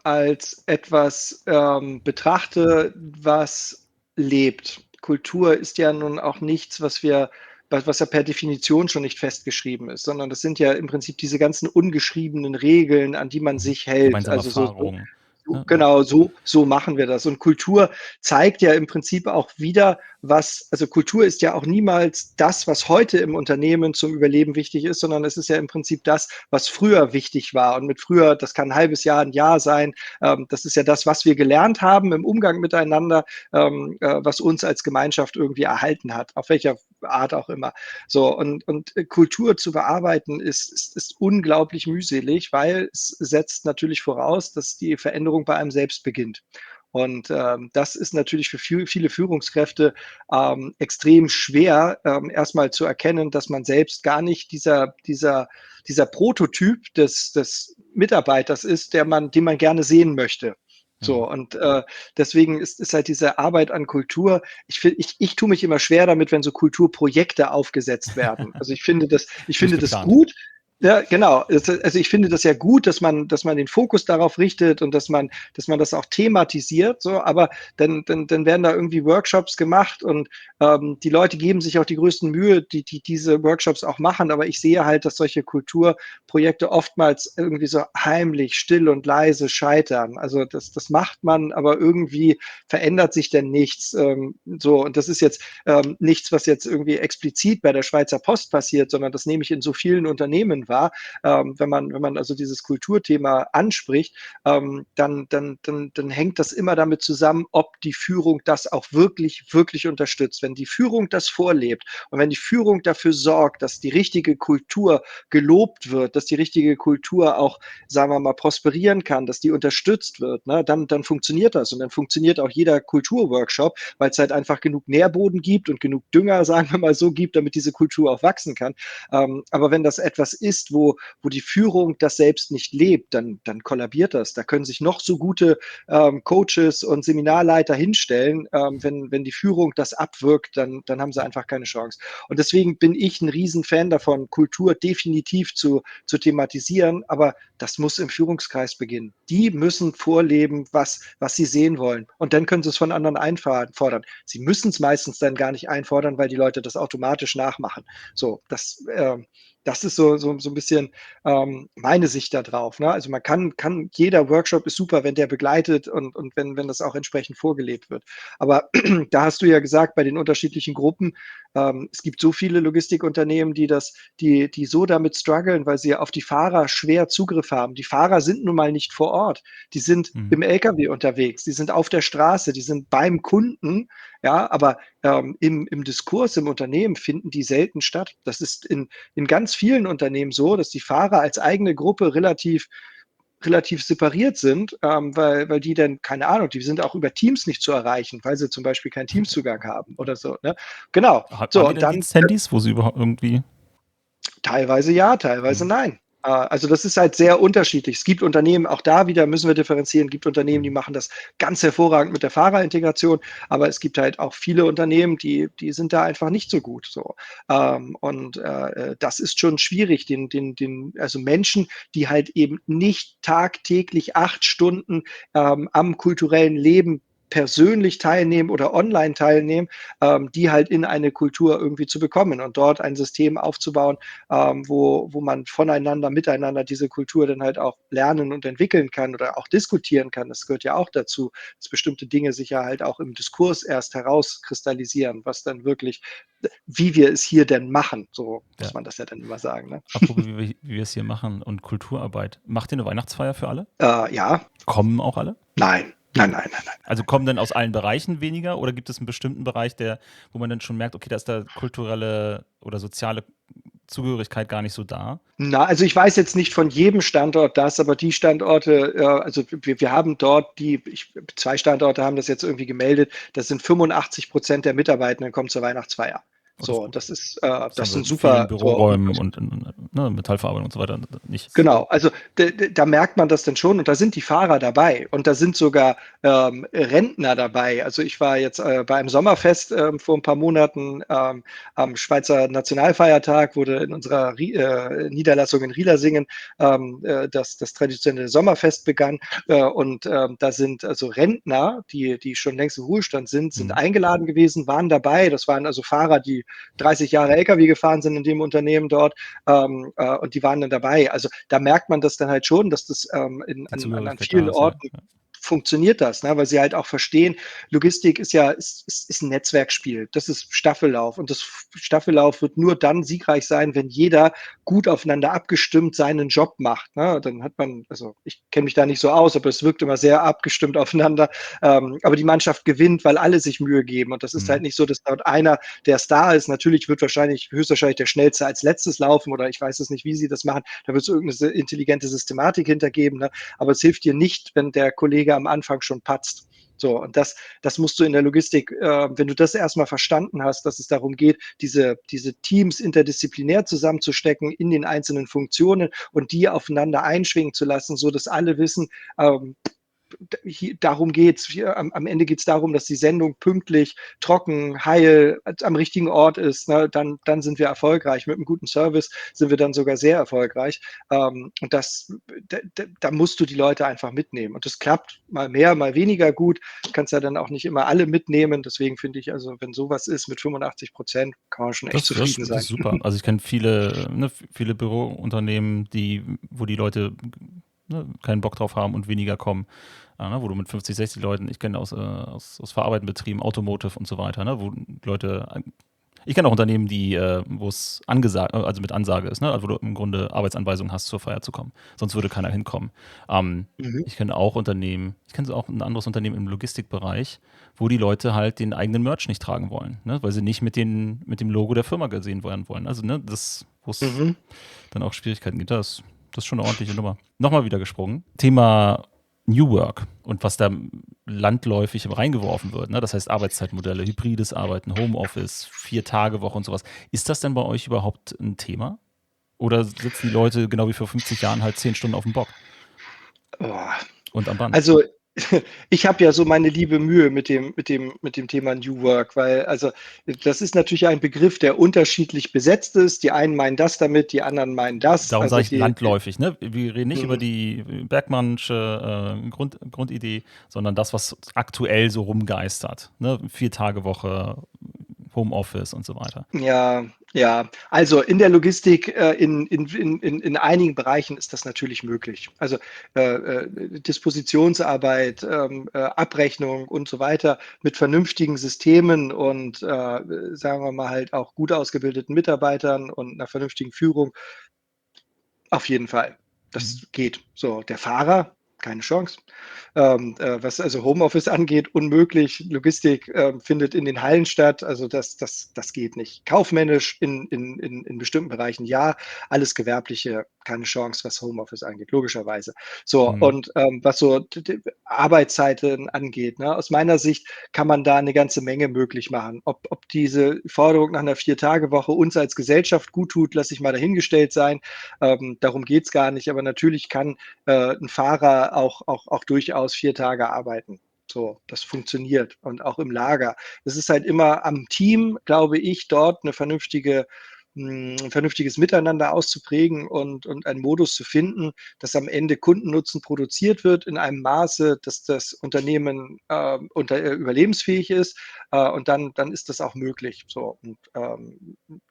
Speaker 2: als etwas betrachte, was lebt. Kultur ist ja nun auch nichts, was ja per Definition schon nicht festgeschrieben ist, sondern das sind ja im Prinzip diese ganzen ungeschriebenen Regeln, an die man sich hält.
Speaker 1: Gemeinsame
Speaker 2: Also
Speaker 1: Erfahrungen.
Speaker 2: genau, so machen wir das. Und Kultur zeigt ja im Prinzip auch wieder, also Kultur ist ja auch niemals das, was heute im Unternehmen zum Überleben wichtig ist, sondern es ist ja im Prinzip das, was früher wichtig war. Und mit früher, das kann ein halbes Jahr, ein Jahr sein. Das ist ja das, was wir gelernt haben im Umgang miteinander, was uns als Gemeinschaft irgendwie erhalten hat, auf welcher Art auch immer. So, und Kultur zu bearbeiten ist unglaublich mühselig, weil es setzt natürlich voraus, dass die Veränderung bei einem selbst beginnt. Und das ist natürlich für viele Führungskräfte extrem schwer, erstmal zu erkennen, dass man selbst gar nicht dieser Prototyp des Mitarbeiters ist, den man gerne sehen möchte. So, und deswegen ist halt diese Arbeit an Kultur, ich tue mich immer schwer damit, wenn so Kulturprojekte aufgesetzt werden. Also ich finde das gut. Ja, genau. Also ich finde das ja gut, dass man den Fokus darauf richtet und dass man das auch thematisiert, so, aber dann werden da irgendwie Workshops gemacht und die Leute geben sich auch die größten Mühe, die diese Workshops auch machen, aber ich sehe halt, dass solche Kulturprojekte oftmals irgendwie so heimlich, still und leise scheitern. Also das macht man, aber irgendwie verändert sich denn nichts. So, und das ist jetzt nichts, was jetzt irgendwie explizit bei der Schweizer Post passiert, sondern das nehme ich in so vielen Unternehmen wahr. Wenn man also dieses Kulturthema anspricht, dann hängt das immer damit zusammen, ob die Führung das auch wirklich unterstützt. Wenn die Führung das vorlebt und wenn die Führung dafür sorgt, dass die richtige Kultur gelobt wird, dass die richtige Kultur auch, sagen wir mal, prosperieren kann, dass die unterstützt wird, ne, dann funktioniert das und dann funktioniert auch jeder Kulturworkshop, weil es halt einfach genug Nährboden gibt und genug Dünger, sagen wir mal so, gibt, damit diese Kultur auch wachsen kann. Aber wenn das etwas ist, wo die Führung das selbst nicht lebt, dann kollabiert das. Da können sich noch so gute Coaches und Seminarleiter hinstellen. Wenn die Führung das abwirkt, dann haben sie einfach keine Chance. Und deswegen bin ich ein Riesenfan davon, Kultur definitiv zu thematisieren, aber das muss im Führungskreis beginnen. Die müssen vorleben, was sie sehen wollen. Und dann können sie es von anderen einfordern. Sie müssen es meistens dann gar nicht einfordern, weil die Leute das automatisch nachmachen. So, das ist so ein bisschen meine Sicht da drauf. Ne? Also jeder Workshop ist super, wenn der begleitet und wenn das auch entsprechend vorgelebt wird. Aber da hast du ja gesagt, bei den unterschiedlichen Gruppen, Es gibt so viele Logistikunternehmen, die so damit strugglen, weil sie auf die Fahrer schwer Zugriff haben. Die Fahrer sind nun mal nicht vor Ort. Die sind
Speaker 1: Mhm.
Speaker 2: im LKW unterwegs, die sind auf der Straße, die sind beim Kunden, ja, aber im Diskurs im Unternehmen finden die selten statt. Das ist in ganz vielen Unternehmen so, dass die Fahrer als eigene Gruppe relativ separiert sind, weil die dann, keine Ahnung, die sind auch über Teams nicht zu erreichen, weil sie zum Beispiel keinen Teamszugang haben oder so. Ne? Genau.
Speaker 1: Haben
Speaker 2: So,
Speaker 1: die
Speaker 2: und
Speaker 1: denn
Speaker 2: dann
Speaker 1: Diensthandys, wo sie überhaupt irgendwie.
Speaker 2: teilweise ja, teilweise
Speaker 1: Mhm.
Speaker 2: nein. Also das ist halt sehr unterschiedlich. Es gibt Unternehmen, auch da wieder müssen wir differenzieren, gibt Unternehmen, die machen das ganz hervorragend mit der Fahrerintegration, aber es gibt halt auch viele Unternehmen, die sind da einfach nicht so gut. So. Das ist schon schwierig, also Menschen, die halt eben nicht tagtäglich 8 Stunden am kulturellen Leben persönlich teilnehmen oder online teilnehmen, die halt in eine Kultur irgendwie zu bekommen und dort ein System aufzubauen, wo man voneinander, miteinander diese Kultur dann halt auch lernen und entwickeln kann oder auch diskutieren kann. Das gehört ja auch dazu, dass bestimmte Dinge sich ja halt auch im Diskurs erst herauskristallisieren, was dann wirklich, wie wir es hier denn machen, so
Speaker 1: Ja.
Speaker 2: muss man das ja dann immer sagen. Ne?
Speaker 1: Apropos, wie wir es hier machen und Kulturarbeit. Macht ihr eine Weihnachtsfeier für alle?
Speaker 2: Ja,
Speaker 1: Kommen auch alle?
Speaker 2: nein, nein, nein, nein, nein.
Speaker 1: Also kommen denn aus allen Bereichen weniger oder gibt es einen bestimmten Bereich, wo man dann schon merkt, okay, da ist da kulturelle oder soziale Zugehörigkeit gar nicht so da?
Speaker 2: Na, also ich weiß jetzt nicht von jedem Standort das, aber die Standorte, also wir haben dort 2 Standorte haben das jetzt irgendwie gemeldet, das sind 85% der Mitarbeitenden kommen zur Weihnachtsfeier.
Speaker 1: Oh, das ist
Speaker 2: So,
Speaker 1: gut. Das
Speaker 2: das
Speaker 1: haben wir
Speaker 2: sind
Speaker 1: in vielen
Speaker 2: super so.
Speaker 1: Büroräumen und ne, Metallverarbeitung und so weiter nicht.
Speaker 2: Genau, also da merkt man das dann schon und da sind die Fahrer dabei und da sind sogar Rentner dabei. Also ich war jetzt bei einem Sommerfest vor ein paar Monaten am Schweizer Nationalfeiertag wurde in unserer Niederlassung in Rielersingen das traditionelle Sommerfest begann da sind also Rentner, die schon längst im Ruhestand sind
Speaker 1: Mhm.
Speaker 2: eingeladen gewesen, waren dabei. Das waren also Fahrer, die 30 Jahre LKW gefahren sind in dem Unternehmen dort und die waren dann dabei. Also da merkt man das dann halt schon, dass das
Speaker 1: Die
Speaker 2: an
Speaker 1: Zugehörigkeit da
Speaker 2: vielen
Speaker 1: ist, ja.
Speaker 2: Orten funktioniert das, ne? Weil sie halt auch verstehen, Logistik ist ein Netzwerkspiel. Das ist Staffellauf und das Staffellauf wird nur dann siegreich sein, wenn jeder gut aufeinander abgestimmt seinen Job macht. Ne? Dann hat man, also ich kenne mich da nicht so aus, aber es wirkt immer sehr abgestimmt aufeinander. Aber die Mannschaft gewinnt, weil alle sich Mühe geben. Und das ist halt
Speaker 1: Mhm.
Speaker 2: nicht so, dass dort einer, der Star ist, natürlich wird höchstwahrscheinlich der Schnellste als letztes laufen oder ich weiß es nicht, wie sie das machen. Da wird es irgendeine intelligente Systematik hintergeben. Ne? Aber es hilft dir nicht, wenn der Kollege am Anfang schon patzt. So, und das musst du in der Logistik, wenn du das erstmal verstanden hast, dass es darum geht, diese Teams interdisziplinär zusammenzustecken in den einzelnen Funktionen und die aufeinander einschwingen zu lassen, so dass alle wissen, darum geht's. Am Ende geht es darum, dass die Sendung pünktlich, trocken, heil am richtigen Ort ist. Ne? Dann sind wir erfolgreich. Mit einem guten Service sind wir dann sogar sehr erfolgreich. Und da musst du die Leute einfach mitnehmen. Und das klappt mal mehr, mal weniger gut. Du kannst ja dann auch nicht immer alle mitnehmen. Deswegen finde ich, also wenn sowas ist mit 85%, kann man schon echt zufrieden
Speaker 1: Das
Speaker 2: sein.
Speaker 1: ist super. Also ich kenne viele Bürounternehmen, wo die Leute keinen Bock drauf haben und weniger kommen. Wo du mit 50, 60 Leuten, ich kenne aus verarbeitenden Betrieben, Automotive und so weiter, wo Leute, ich kenne auch Unternehmen, wo es angesagt, also mit Ansage ist, also wo du im Grunde Arbeitsanweisungen hast, zur Feier zu kommen. Sonst würde keiner hinkommen.
Speaker 2: Mhm.
Speaker 1: Ich kenne auch ein anderes Unternehmen im Logistikbereich, wo die Leute halt den eigenen Merch nicht tragen wollen, weil sie nicht mit dem Logo der Firma gesehen werden wollen. Also, wo es
Speaker 2: Mhm.
Speaker 1: dann auch Schwierigkeiten gibt, das ist schon eine ordentliche Nummer. Nochmal wieder gesprungen. Thema New Work und was da landläufig reingeworfen wird. Ne? Das heißt Arbeitszeitmodelle, hybrides Arbeiten, Homeoffice, 4-Tage-Woche und sowas. Ist das denn bei euch überhaupt ein Thema? Oder sitzen die Leute genau wie vor 50 Jahren halt 10 Stunden auf dem Bock
Speaker 2: Oh.
Speaker 1: und am Band?
Speaker 2: Also ich habe ja so meine liebe Mühe mit dem Thema New Work, weil also das ist natürlich ein Begriff, der unterschiedlich besetzt ist. Die einen meinen das damit, die anderen meinen das.
Speaker 1: Darum
Speaker 2: Also
Speaker 1: sage ich landläufig. Ne? Wir reden nicht über die Bergmannsche Grundidee, sondern das, was aktuell so rumgeistert. Ne? 4-Tage-Woche, Homeoffice und so weiter.
Speaker 2: ja, Ja, also in der Logistik, in einigen Bereichen ist das natürlich möglich. Also, Dispositionsarbeit, Abrechnung und so weiter mit vernünftigen Systemen und, sagen wir mal halt auch gut ausgebildeten Mitarbeitern und einer vernünftigen Führung, auf jeden Fall.
Speaker 1: Mhm.
Speaker 2: Das geht. So, der Fahrer, keine Chance. Was also Homeoffice angeht, unmöglich. Logistik, findet in den Hallen statt. Also das geht nicht. Kaufmännisch in bestimmten Bereichen ja, alles Gewerbliche keine Chance, was Homeoffice angeht, logischerweise. So,
Speaker 1: Mhm.
Speaker 2: und, was so Arbeitszeiten angeht, ne, aus meiner Sicht kann man da eine ganze Menge möglich machen. Ob diese Forderung nach einer Vier-Tage-Woche uns als Gesellschaft gut tut, lasse ich mal dahingestellt sein. Darum geht's gar nicht. Aber natürlich kann 'n Fahrer auch durchaus 4 Tage arbeiten. So, das funktioniert und auch im Lager. Es ist halt immer am Team, glaube ich, dort 'ne vernünftige 'n vernünftiges Miteinander auszuprägen und einen Modus zu finden, dass am Ende Kundennutzen produziert wird in einem Maße, dass das Unternehmen, überlebensfähig ist, und dann ist das auch möglich. So und,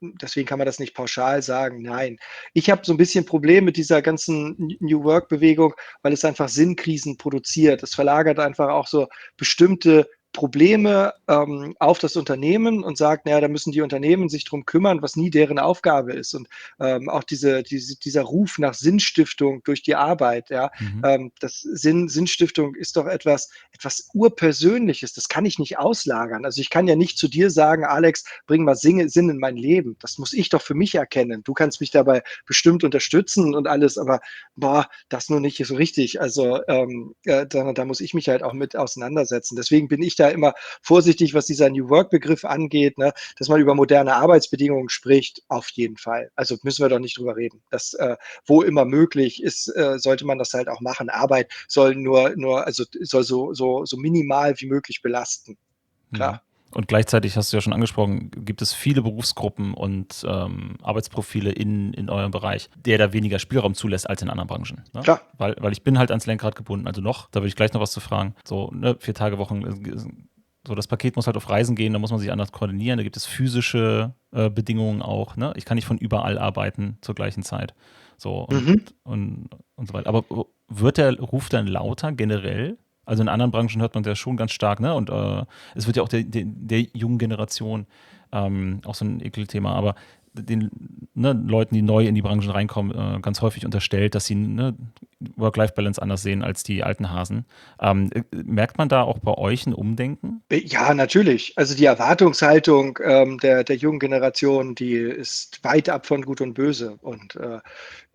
Speaker 2: deswegen kann man das nicht pauschal sagen, nein. Ich habe so 'n bisschen Problem mit dieser ganzen New Work-Bewegung, weil es einfach Sinnkrisen produziert. Es verlagert einfach auch so bestimmte Probleme, auf das Unternehmen und sagt: „Na ja, da müssen die Unternehmen sich drum kümmern“, was nie deren Aufgabe ist. Und, auch dieser Ruf nach Sinnstiftung durch die Arbeit, ja,
Speaker 1: Mhm.
Speaker 2: das Sinnstiftung ist doch etwas Urpersönliches. Das kann ich nicht auslagern. Also, ich kann ja nicht zu dir sagen: „Alex, bring mal Sinn in mein Leben.“ Das muss ich doch für mich erkennen. Du kannst mich dabei bestimmt unterstützen und alles, aber boah, das nur nicht so richtig. Also, da muss ich mich halt auch mit auseinandersetzen. Deswegen bin ich da immer vorsichtig, was dieser New Work-Begriff angeht, ne? Dass man über moderne Arbeitsbedingungen spricht, auf jeden Fall. Also, müssen wir doch nicht drüber reden. Das, wo immer möglich ist, sollte man das halt auch machen. Arbeit soll nur also, soll so minimal wie möglich belasten,
Speaker 1: Mhm.
Speaker 2: klar.
Speaker 1: Und gleichzeitig hast du ja schon angesprochen, gibt es viele Berufsgruppen und Arbeitsprofile in eurem Bereich, der da weniger Spielraum zulässt als in anderen Branchen. Ne?
Speaker 2: Klar.
Speaker 1: Weil ich bin halt ans Lenkrad gebunden, also noch, da würde ich gleich noch was zu fragen. So, ne, 4 Tage Wochen, so das Paket muss halt auf Reisen gehen, da muss man sich anders koordinieren, da gibt es physische Bedingungen auch. Ne? Ich kann nicht von überall arbeiten zur gleichen Zeit. So
Speaker 2: Mhm.
Speaker 1: und so weiter. Aber wird der Ruf dann lauter generell? Also in anderen Branchen hört man das schon ganz stark, ne? Und es wird ja auch der jungen Generation auch so ein Ekelthema, aber den Leuten, die neu in die Branchen reinkommen, ganz häufig unterstellt, dass sie Work-Life-Balance anders sehen als die alten Hasen. Merkt man da auch bei euch ein Umdenken?
Speaker 2: Ja, natürlich. Also, die Erwartungshaltung, der jungen Generation, die ist weit ab von Gut und Böse. Und,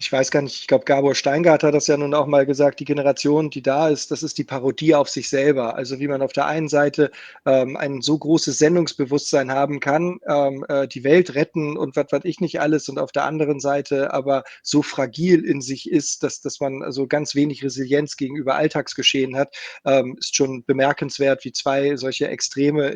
Speaker 2: ich weiß gar nicht, ich glaube, Gabor Steingart hat das ja nun auch mal gesagt, die Generation, die da ist, das ist die Parodie auf sich selber. Also, wie man auf der einen Seite, ein so großes Sendungsbewusstsein haben kann, die Welt retten und was weiß ich nicht alles und auf der anderen Seite aber so fragil in sich ist, dass man also ganz wenig Resilienz gegenüber Alltagsgeschehen hat, ist schon bemerkenswert, wie 2 solche Extreme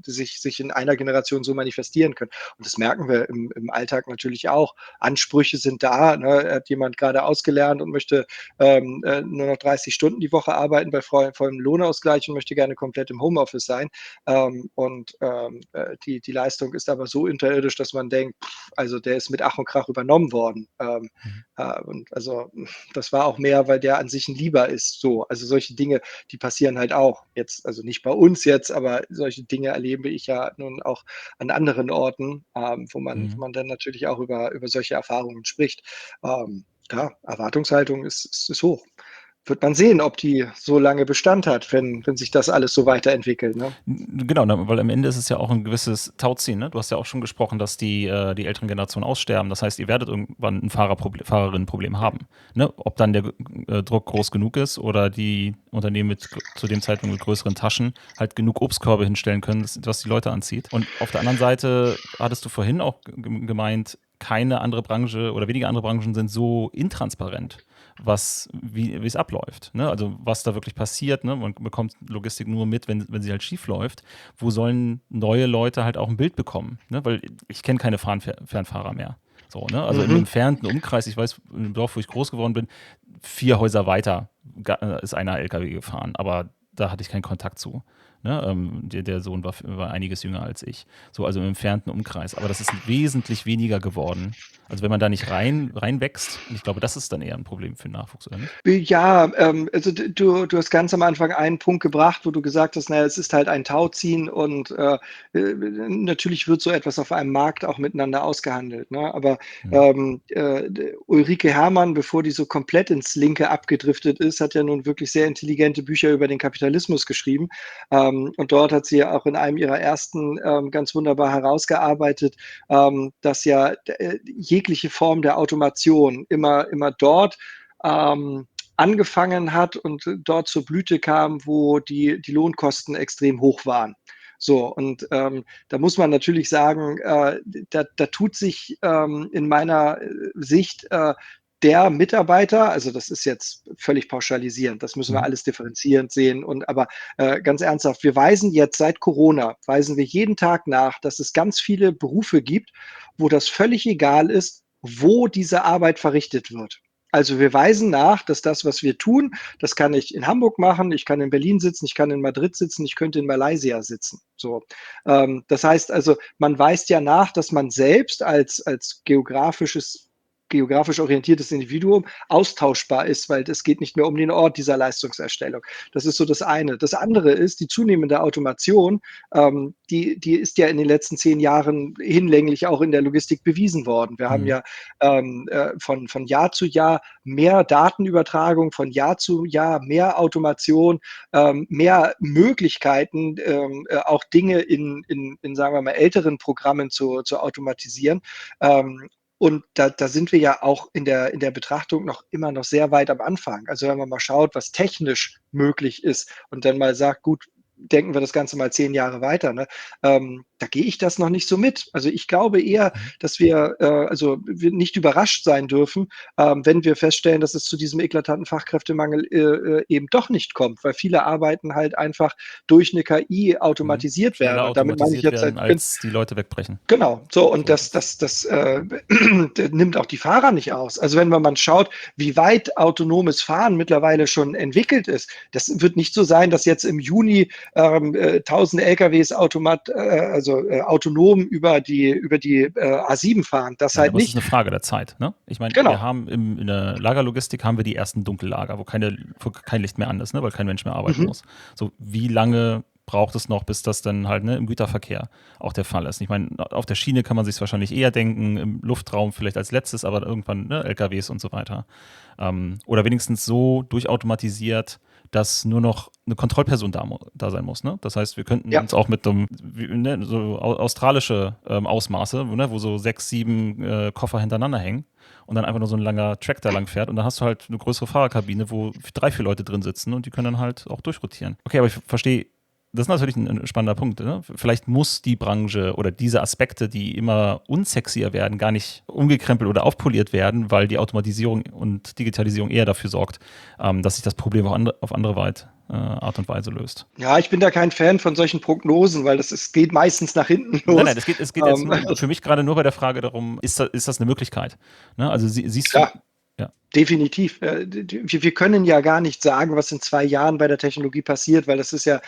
Speaker 2: sich in einer Generation so manifestieren können. Und das merken wir im Alltag natürlich auch. Ansprüche sind da, ne? Hat jemand gerade ausgelernt und möchte, nur noch 30 Stunden die Woche arbeiten bei vollem Lohnausgleich und möchte gerne komplett im Homeoffice sein. Die Leistung ist aber so unterirdisch, dass man denkt: „Also, der ist mit Ach und Krach übernommen worden.“
Speaker 1: Mhm.
Speaker 2: und also, das war auch mehr, weil der an sich 'n Lieber ist, so. Also, solche Dinge, die passieren halt auch. Jetzt also nicht bei uns jetzt, aber solche Dinge erlebe ich ja nun auch an anderen Orten, wo
Speaker 1: Mhm.
Speaker 2: man dann natürlich auch über solche Erfahrungen spricht. Ja, Erwartungshaltung ist hoch. Wird man sehen, ob die so lange Bestand hat, wenn sich das alles so weiterentwickelt, ne?
Speaker 1: Genau, weil am Ende ist es ja auch ein gewisses Tauziehen. Ne? Du hast ja auch schon gesprochen, dass die älteren Generationen aussterben. Das heißt, ihr werdet irgendwann ein Fahrerinnenproblem haben. Ne? Ob dann der Druck groß genug ist oder die Unternehmen zu dem Zeitpunkt mit größeren Taschen halt genug Obstkörbe hinstellen können, was die Leute anzieht. Und auf der anderen Seite hattest du vorhin auch gemeint, keine andere Branche oder wenige andere Branchen sind so intransparent, wie es abläuft. Ne? Also was da wirklich passiert. Ne? Man bekommt Logistik nur mit, wenn sie halt schief läuft. Wo sollen neue Leute halt auch ein Bild bekommen? Ne? Weil ich kenne keine Fernfahrer mehr. So, ne? Also im
Speaker 2: Mhm.
Speaker 1: entfernten Umkreis, ich weiß, im Dorf, wo ich groß geworden bin, 4 Häuser weiter ist einer LKW gefahren, aber da hatte ich keinen Kontakt zu. Ne? Der Sohn war einiges jünger als ich. So, also im entfernten Umkreis. Aber das ist wesentlich weniger geworden. Also wenn man da nicht reinwächst, und ich glaube, das ist dann eher ein Problem für den Nachwuchs, oder nicht?
Speaker 2: Ja, also du hast ganz am Anfang einen Punkt gebracht, wo du gesagt hast, naja, es ist halt ein Tauziehen und natürlich wird so etwas auf einem Markt auch miteinander ausgehandelt. Ne? Aber
Speaker 1: Hm.
Speaker 2: Ulrike Herrmann, bevor die so komplett ins Linke abgedriftet ist, hat ja nun wirklich sehr intelligente Bücher über den Kapitalismus geschrieben. Und dort hat sie ja auch in einem ihrer ersten ganz wunderbar herausgearbeitet, dass ja jegliche Form der Automation immer dort angefangen hat und dort zur Blüte kam, wo die Lohnkosten extrem hoch waren. So, und da muss man natürlich sagen, da tut sich in meiner Sicht der Mitarbeiter, also das ist jetzt völlig pauschalisierend, das müssen wir
Speaker 1: Mhm.
Speaker 2: alles differenzierend sehen. Aber ganz ernsthaft, wir weisen jetzt seit Corona, weisen wir jeden Tag nach, dass es ganz viele Berufe gibt, wo das völlig egal ist, wo diese Arbeit verrichtet wird. Also wir weisen nach, dass das, was wir tun, das kann ich in Hamburg machen, ich kann in Berlin sitzen, ich kann in Madrid sitzen, ich könnte in Malaysia sitzen. So, das heißt also, man weist ja nach, dass man selbst als geografisch orientiertes Individuum austauschbar ist, weil es geht nicht mehr um den Ort dieser Leistungserstellung. Das ist so das eine. Das andere ist die zunehmende Automation, die ist ja in den letzten 10 Jahren hinlänglich auch in der Logistik bewiesen worden. Wir haben
Speaker 1: Mhm.
Speaker 2: ja von Jahr zu Jahr mehr Datenübertragung, von Jahr zu Jahr mehr Automation, mehr Möglichkeiten, auch Dinge in, sagen wir mal, älteren Programmen zu automatisieren. Und da sind wir ja auch in der Betrachtung immer noch sehr weit am Anfang. Also wenn man mal schaut, was technisch möglich ist und dann mal sagt, gut, denken wir das Ganze mal 10 Jahre weiter, ne? Da gehe ich das noch nicht so mit. Also ich glaube eher,
Speaker 1: Mhm.
Speaker 2: dass wir nicht überrascht sein dürfen, wenn wir feststellen, dass es zu diesem eklatanten Fachkräftemangel eben doch nicht kommt, weil viele Arbeiten halt einfach durch eine KI
Speaker 1: Mhm.
Speaker 2: automatisiert
Speaker 1: Schneller
Speaker 2: werden. Und damit meine ich
Speaker 1: automatisiert
Speaker 2: jetzt
Speaker 1: werden,
Speaker 2: halt,
Speaker 1: als die Leute wegbrechen.
Speaker 2: genau, so, und
Speaker 1: So.
Speaker 2: das nimmt auch die Fahrer nicht aus. Also wenn man mal schaut, wie weit autonomes Fahren mittlerweile schon entwickelt ist, das wird nicht so sein, dass jetzt im Juni tausende LKWs autonom über die A7 fahren. Das
Speaker 1: Nein,
Speaker 2: halt
Speaker 1: aber es ist
Speaker 2: nicht.
Speaker 1: eine Frage der Zeit. Ne? Ich meine, wir
Speaker 2: Genau.
Speaker 1: haben in der Lagerlogistik haben wir die ersten Dunkellager, wo kein Licht mehr an ist, ne? Weil kein Mensch mehr arbeiten
Speaker 2: Mhm.
Speaker 1: muss. So, wie lange braucht es noch, bis das dann halt, ne, im Güterverkehr auch der Fall ist? Ich meine, auf der Schiene kann man sich wahrscheinlich eher denken, im Luftraum vielleicht als letztes, aber irgendwann, ne, LKWs und so weiter. Oder wenigstens so durchautomatisiert, dass nur noch eine Kontrollperson da sein muss. Ne? Das heißt, wir könnten
Speaker 2: Ja.
Speaker 1: uns auch mit so australische Ausmaße, ne, wo so 6, 7 Koffer hintereinander hängen und dann einfach nur so ein langer Track da lang fährt und dann hast du halt eine größere Fahrerkabine, wo 3, 4 Leute drin sitzen und die können dann halt auch durchrotieren. Okay, aber ich verstehe, das ist natürlich ein spannender Punkt. Ne? Vielleicht muss die Branche oder diese Aspekte, die immer unsexier werden, gar nicht umgekrempelt oder aufpoliert werden, weil die Automatisierung und Digitalisierung eher dafür sorgt, dass sich das Problem auf andere Art und Weise löst.
Speaker 2: Ja, ich bin da kein Fan von solchen Prognosen, weil es geht meistens nach hinten
Speaker 1: Nein,
Speaker 2: los.
Speaker 1: es geht jetzt für mich gerade nur bei der Frage darum, ist das eine Möglichkeit? Ne? Also siehst du,
Speaker 2: Klar.
Speaker 1: ja.
Speaker 2: Definitiv. Wir können ja gar nicht sagen, was in 2 Jahren bei der Technologie passiert, weil das ist ja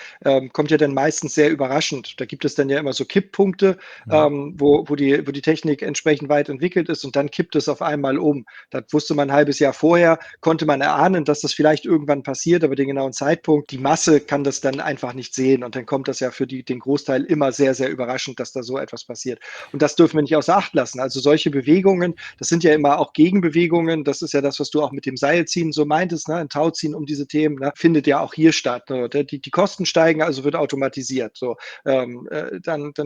Speaker 2: kommt ja dann meistens sehr überraschend. Da gibt es dann ja immer so Kipppunkte,
Speaker 1: Mhm.
Speaker 2: wo die Technik entsprechend weit entwickelt ist und dann kippt es auf einmal um. Das wusste man 'n halbes Jahr vorher, konnte man erahnen, dass das vielleicht irgendwann passiert, aber den genauen Zeitpunkt, die Masse kann das dann einfach nicht sehen und dann kommt das ja für den Großteil immer sehr, sehr überraschend, dass da so etwas passiert. Und das dürfen wir nicht außer Acht lassen. Also solche Bewegungen, das sind ja immer auch Gegenbewegungen. Das ist ja das, was du auch mit dem Seilziehen so meintest, ne? Ein Tauziehen um diese Themen, ne? Findet ja auch hier statt. Ne? Die Kosten steigen, also wird automatisiert. So, dann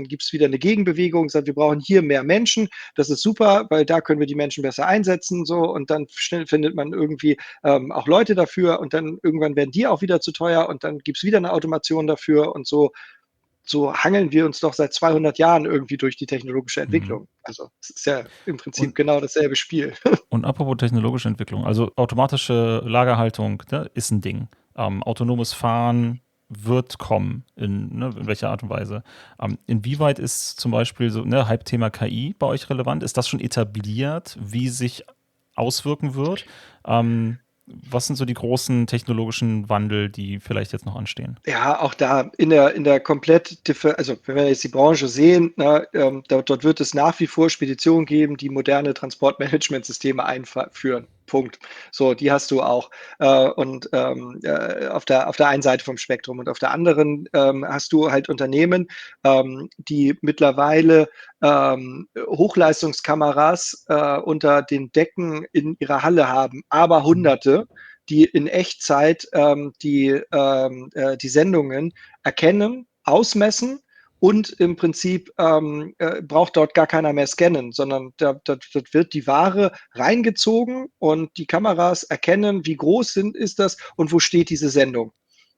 Speaker 2: gibt es wieder eine Gegenbewegung, sagt, wir brauchen hier mehr Menschen. Das ist super, weil da können wir die Menschen besser einsetzen. So, und dann schnell findet man irgendwie auch Leute dafür und dann irgendwann werden die auch wieder zu teuer und dann gibt es wieder eine Automation dafür und so hangeln wir uns doch seit 200 Jahren irgendwie durch die technologische
Speaker 1: Mhm.
Speaker 2: Entwicklung. Also es ist ja im Prinzip
Speaker 1: Und,
Speaker 2: genau dasselbe Spiel.
Speaker 1: und apropos technologische Entwicklung, also automatische Lagerhaltung, ne, ist ein Ding. Autonomes Fahren wird kommen, in welcher Art und Weise. Inwieweit ist zum Beispiel so, ne, Hype-Thema KI bei euch relevant? Ist das schon etabliert, wie sich auswirken wird? Was sind so die großen technologischen Wandel, die vielleicht jetzt noch anstehen?
Speaker 2: Ja, auch da in der komplett also wenn wir jetzt die Branche sehen, ne, dort wird es nach wie vor Speditionen geben, die moderne Transportmanagementsysteme einführen. Punkt. So, die hast du auch. Auf der einen Seite vom Spektrum und auf der anderen hast du halt Unternehmen, die mittlerweile Hochleistungskameras unter den Decken in ihrer Halle haben, aber
Speaker 1: Mhm.
Speaker 2: Hunderte, die in Echtzeit die Sendungen erkennen, ausmessen und im Prinzip braucht dort gar keiner mehr scannen, sondern da wird die Ware reingezogen und die Kameras erkennen, wie groß ist das und wo steht diese Sendung.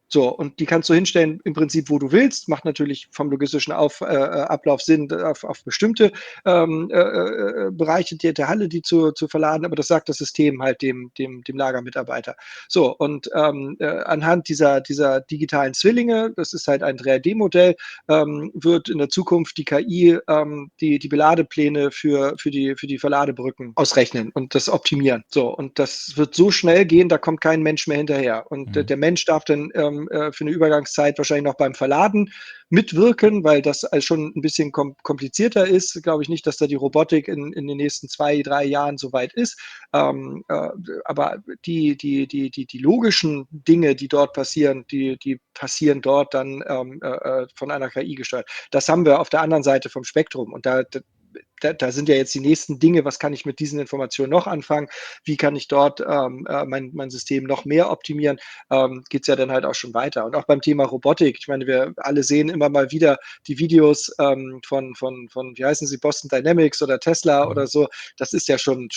Speaker 2: So, und die kannst du hinstellen im Prinzip, wo du willst. Macht natürlich vom logistischen Ablauf Sinn, auf bestimmte Bereiche der Halle die zu verladen, aber das sagt das System halt dem Lagermitarbeiter. So, und anhand dieser digitalen Zwillinge, das ist halt ein 3D-Modell, wird in der Zukunft die KI die Beladepläne für die Verladebrücken ausrechnen und das optimieren. So, und das wird so schnell gehen, da kommt kein Mensch mehr hinterher. Und
Speaker 1: Mhm.
Speaker 2: der Mensch darf dann für eine Übergangszeit wahrscheinlich noch beim Verladen mitwirken, weil das schon ein bisschen komplizierter ist. Glaube ich nicht, dass da die Robotik in den nächsten 2, 3 Jahren so weit ist. Aber die logischen Dinge, die dort passieren, die passieren dort dann von einer KI gesteuert. Das haben wir auf der anderen Seite vom Spektrum. Und da sind ja jetzt die nächsten Dinge, was kann ich mit diesen Informationen noch anfangen? Wie kann ich dort mein System noch mehr optimieren? Geht es ja dann halt auch schon weiter. Und auch beim Thema Robotik, ich meine, wir alle sehen immer mal wieder die Videos von, wie heißen sie, Boston Dynamics oder Tesla
Speaker 1: Mhm.
Speaker 2: oder so. Das ist ja schon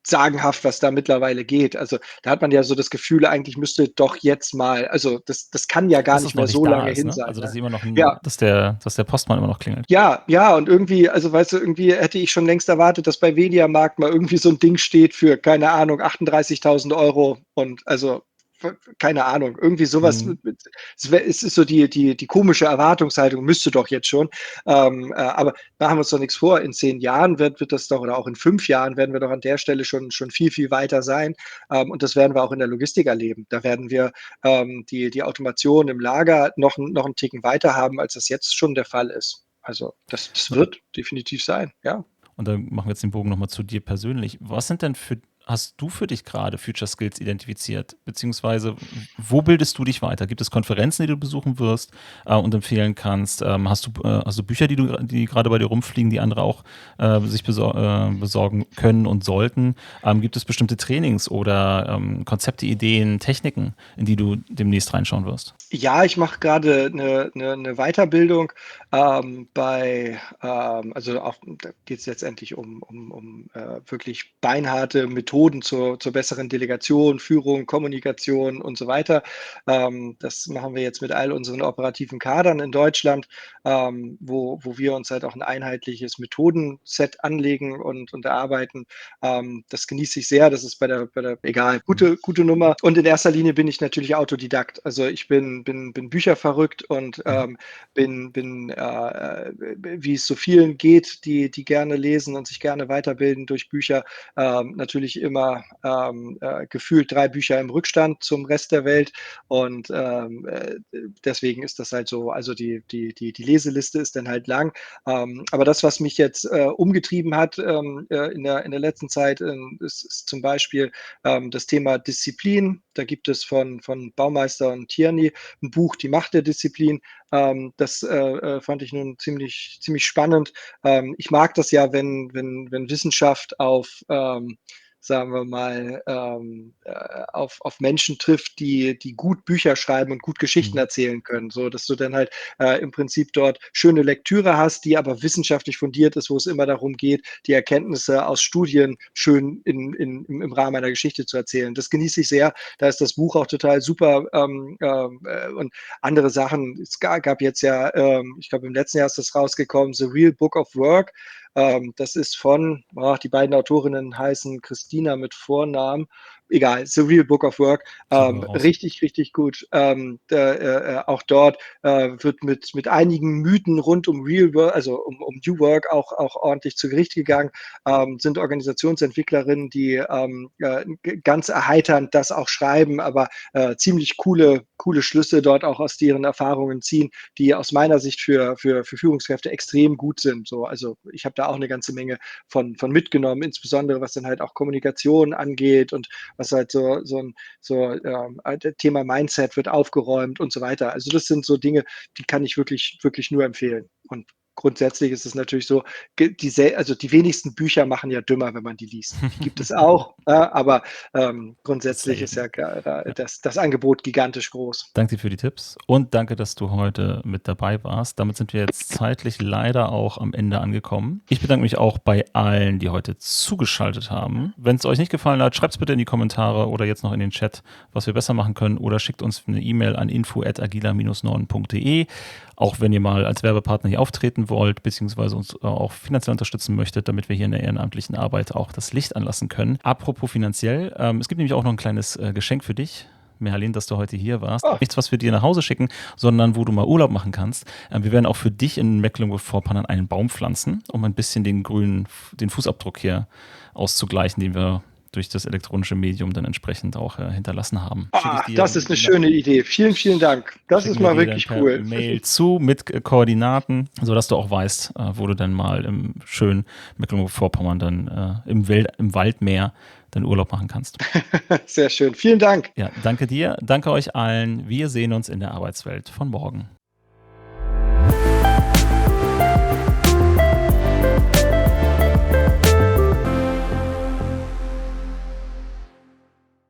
Speaker 2: sagenhaft, was da mittlerweile geht. Also da hat man ja so das Gefühl, eigentlich müsste doch jetzt mal, also das kann ja gar
Speaker 1: Dass
Speaker 2: nicht
Speaker 1: es noch
Speaker 2: mehr
Speaker 1: nicht
Speaker 2: so
Speaker 1: da
Speaker 2: lange
Speaker 1: ist,
Speaker 2: hin
Speaker 1: ne?
Speaker 2: sein.
Speaker 1: Also,
Speaker 2: Ne?
Speaker 1: dass immer noch
Speaker 2: Ja,
Speaker 1: dass der Postmann immer noch klingelt.
Speaker 2: ja, ja, und irgendwie, also weißt du, irgendwie hätte ich schon längst erwartet, dass bei Mediamarkt mal irgendwie so ein Ding steht für, keine Ahnung, 38.000 € und also keine Ahnung, irgendwie sowas.
Speaker 1: Mhm.
Speaker 2: Es ist so die komische Erwartungshaltung, müsste doch jetzt schon. Aber machen wir uns doch nichts vor, in 10 Jahren wird das doch, oder auch in 5 Jahren werden wir doch an der Stelle schon viel, viel weiter sein. Und das werden wir auch in der Logistik erleben. Da werden wir die Automation im Lager noch einen Ticken weiter haben, als das jetzt schon der Fall ist. Also das wird definitiv sein, ja.
Speaker 1: Und dann machen wir jetzt den Bogen nochmal zu dir persönlich. Was sind denn hast du für dich gerade Future Skills identifiziert? Beziehungsweise, wo bildest du dich weiter? Gibt es Konferenzen, die du besuchen wirst und empfehlen kannst? Hast du Bücher, die gerade bei dir rumfliegen, die andere auch sich besorgen können und sollten? Gibt es bestimmte Trainings oder Konzepte, Ideen, Techniken, in die du demnächst reinschauen wirst?
Speaker 2: Ja, ich mache gerade eine Weiterbildung, also auch da geht es letztendlich um wirklich beinharte Methoden zur besseren Delegation, Führung, Kommunikation und so weiter. Das machen wir jetzt mit all unseren operativen Kadern in Deutschland, wo wir uns halt auch ein einheitliches Methodenset anlegen und erarbeiten. Das genieße ich sehr. Das ist bei der egal,
Speaker 1: Mhm.
Speaker 2: gute Nummer. Und in erster Linie bin ich natürlich Autodidakt. Also ich bin Bücher verrückt und
Speaker 1: Mhm.
Speaker 2: wie es so vielen geht, die gerne lesen und sich gerne weiterbilden durch Bücher, natürlich immer gefühlt 3 Bücher im Rückstand zum Rest der Welt. Und deswegen ist das halt so, also die Leseliste ist dann halt lang. Aber das, was mich jetzt umgetrieben hat in der letzten Zeit, ist zum Beispiel das Thema Disziplin. Da gibt es von Baumeister und Tierney ein Buch, Die Macht der Disziplin. Das fand ich nun ziemlich spannend. Ich mag das ja, wenn Wissenschaft sagen wir mal, auf Menschen trifft, die gut Bücher schreiben und gut Geschichten
Speaker 1: Mhm.
Speaker 2: erzählen können, so dass du dann halt im Prinzip dort schöne Lektüre hast, die aber wissenschaftlich fundiert ist, wo es immer darum geht, die Erkenntnisse aus Studien schön im Rahmen einer Geschichte zu erzählen. Das genieße ich sehr. Da ist das Buch auch total super. Und andere Sachen, es gab jetzt ja, ich glaube, im letzten Jahr ist das rausgekommen, The Real Book of Work. Das ist die beiden Autorinnen heißen Christina mit Vornamen egal, The Real Book of Work, richtig, richtig gut. Auch dort wird mit einigen Mythen rund um Real Work, also um New Work auch ordentlich zu Gericht gegangen, sind Organisationsentwicklerinnen, die ganz erheiternd das auch schreiben, aber ziemlich coole Schlüsse dort auch aus deren Erfahrungen ziehen, die aus meiner Sicht für Führungskräfte extrem gut sind. So, also ich habe da auch eine ganze Menge von mitgenommen, insbesondere was dann halt auch Kommunikation angeht und was halt Thema Mindset wird aufgeräumt und so weiter. Also das sind so Dinge, die kann ich wirklich, wirklich nur empfehlen. Und grundsätzlich ist es natürlich so, also die wenigsten Bücher machen ja dümmer, wenn man die liest. Die gibt es auch, aber grundsätzlich ist ja das Angebot gigantisch groß.
Speaker 1: Danke dir für die Tipps und danke, dass du heute mit dabei warst. Damit sind wir jetzt zeitlich leider auch am Ende angekommen. Ich bedanke mich auch bei allen, die heute zugeschaltet haben. Wenn es euch nicht gefallen hat, schreibt es bitte in die Kommentare oder jetzt noch in den Chat, was wir besser machen können, oder schickt uns eine E-Mail an info@agila-norden.de. Auch wenn ihr mal als Werbepartner hier auftreten wollt, beziehungsweise uns auch finanziell unterstützen möchtet, damit wir hier in der ehrenamtlichen Arbeit auch das Licht anlassen können. Apropos finanziell, es gibt nämlich auch noch ein kleines Geschenk für dich, Merlin, dass du heute hier warst. Nichts, was wir dir nach Hause schicken, sondern wo du mal Urlaub machen kannst. Wir werden auch für dich in Mecklenburg-Vorpommern einen Baum pflanzen, um ein bisschen den Fußabdruck hier auszugleichen, den wir durch das elektronische Medium dann entsprechend auch hinterlassen haben.
Speaker 2: Das ist eine schöne Idee. Vielen, vielen Dank. Das ist mal wirklich cool.
Speaker 1: Mail zu mit Koordinaten, sodass du auch weißt, wo du dann mal im schönen Mecklenburg-Vorpommern dann im Waldmeer deinen Urlaub machen kannst.
Speaker 2: Sehr schön. Vielen Dank.
Speaker 1: Ja, danke dir. Danke euch allen. Wir sehen uns in der Arbeitswelt von morgen.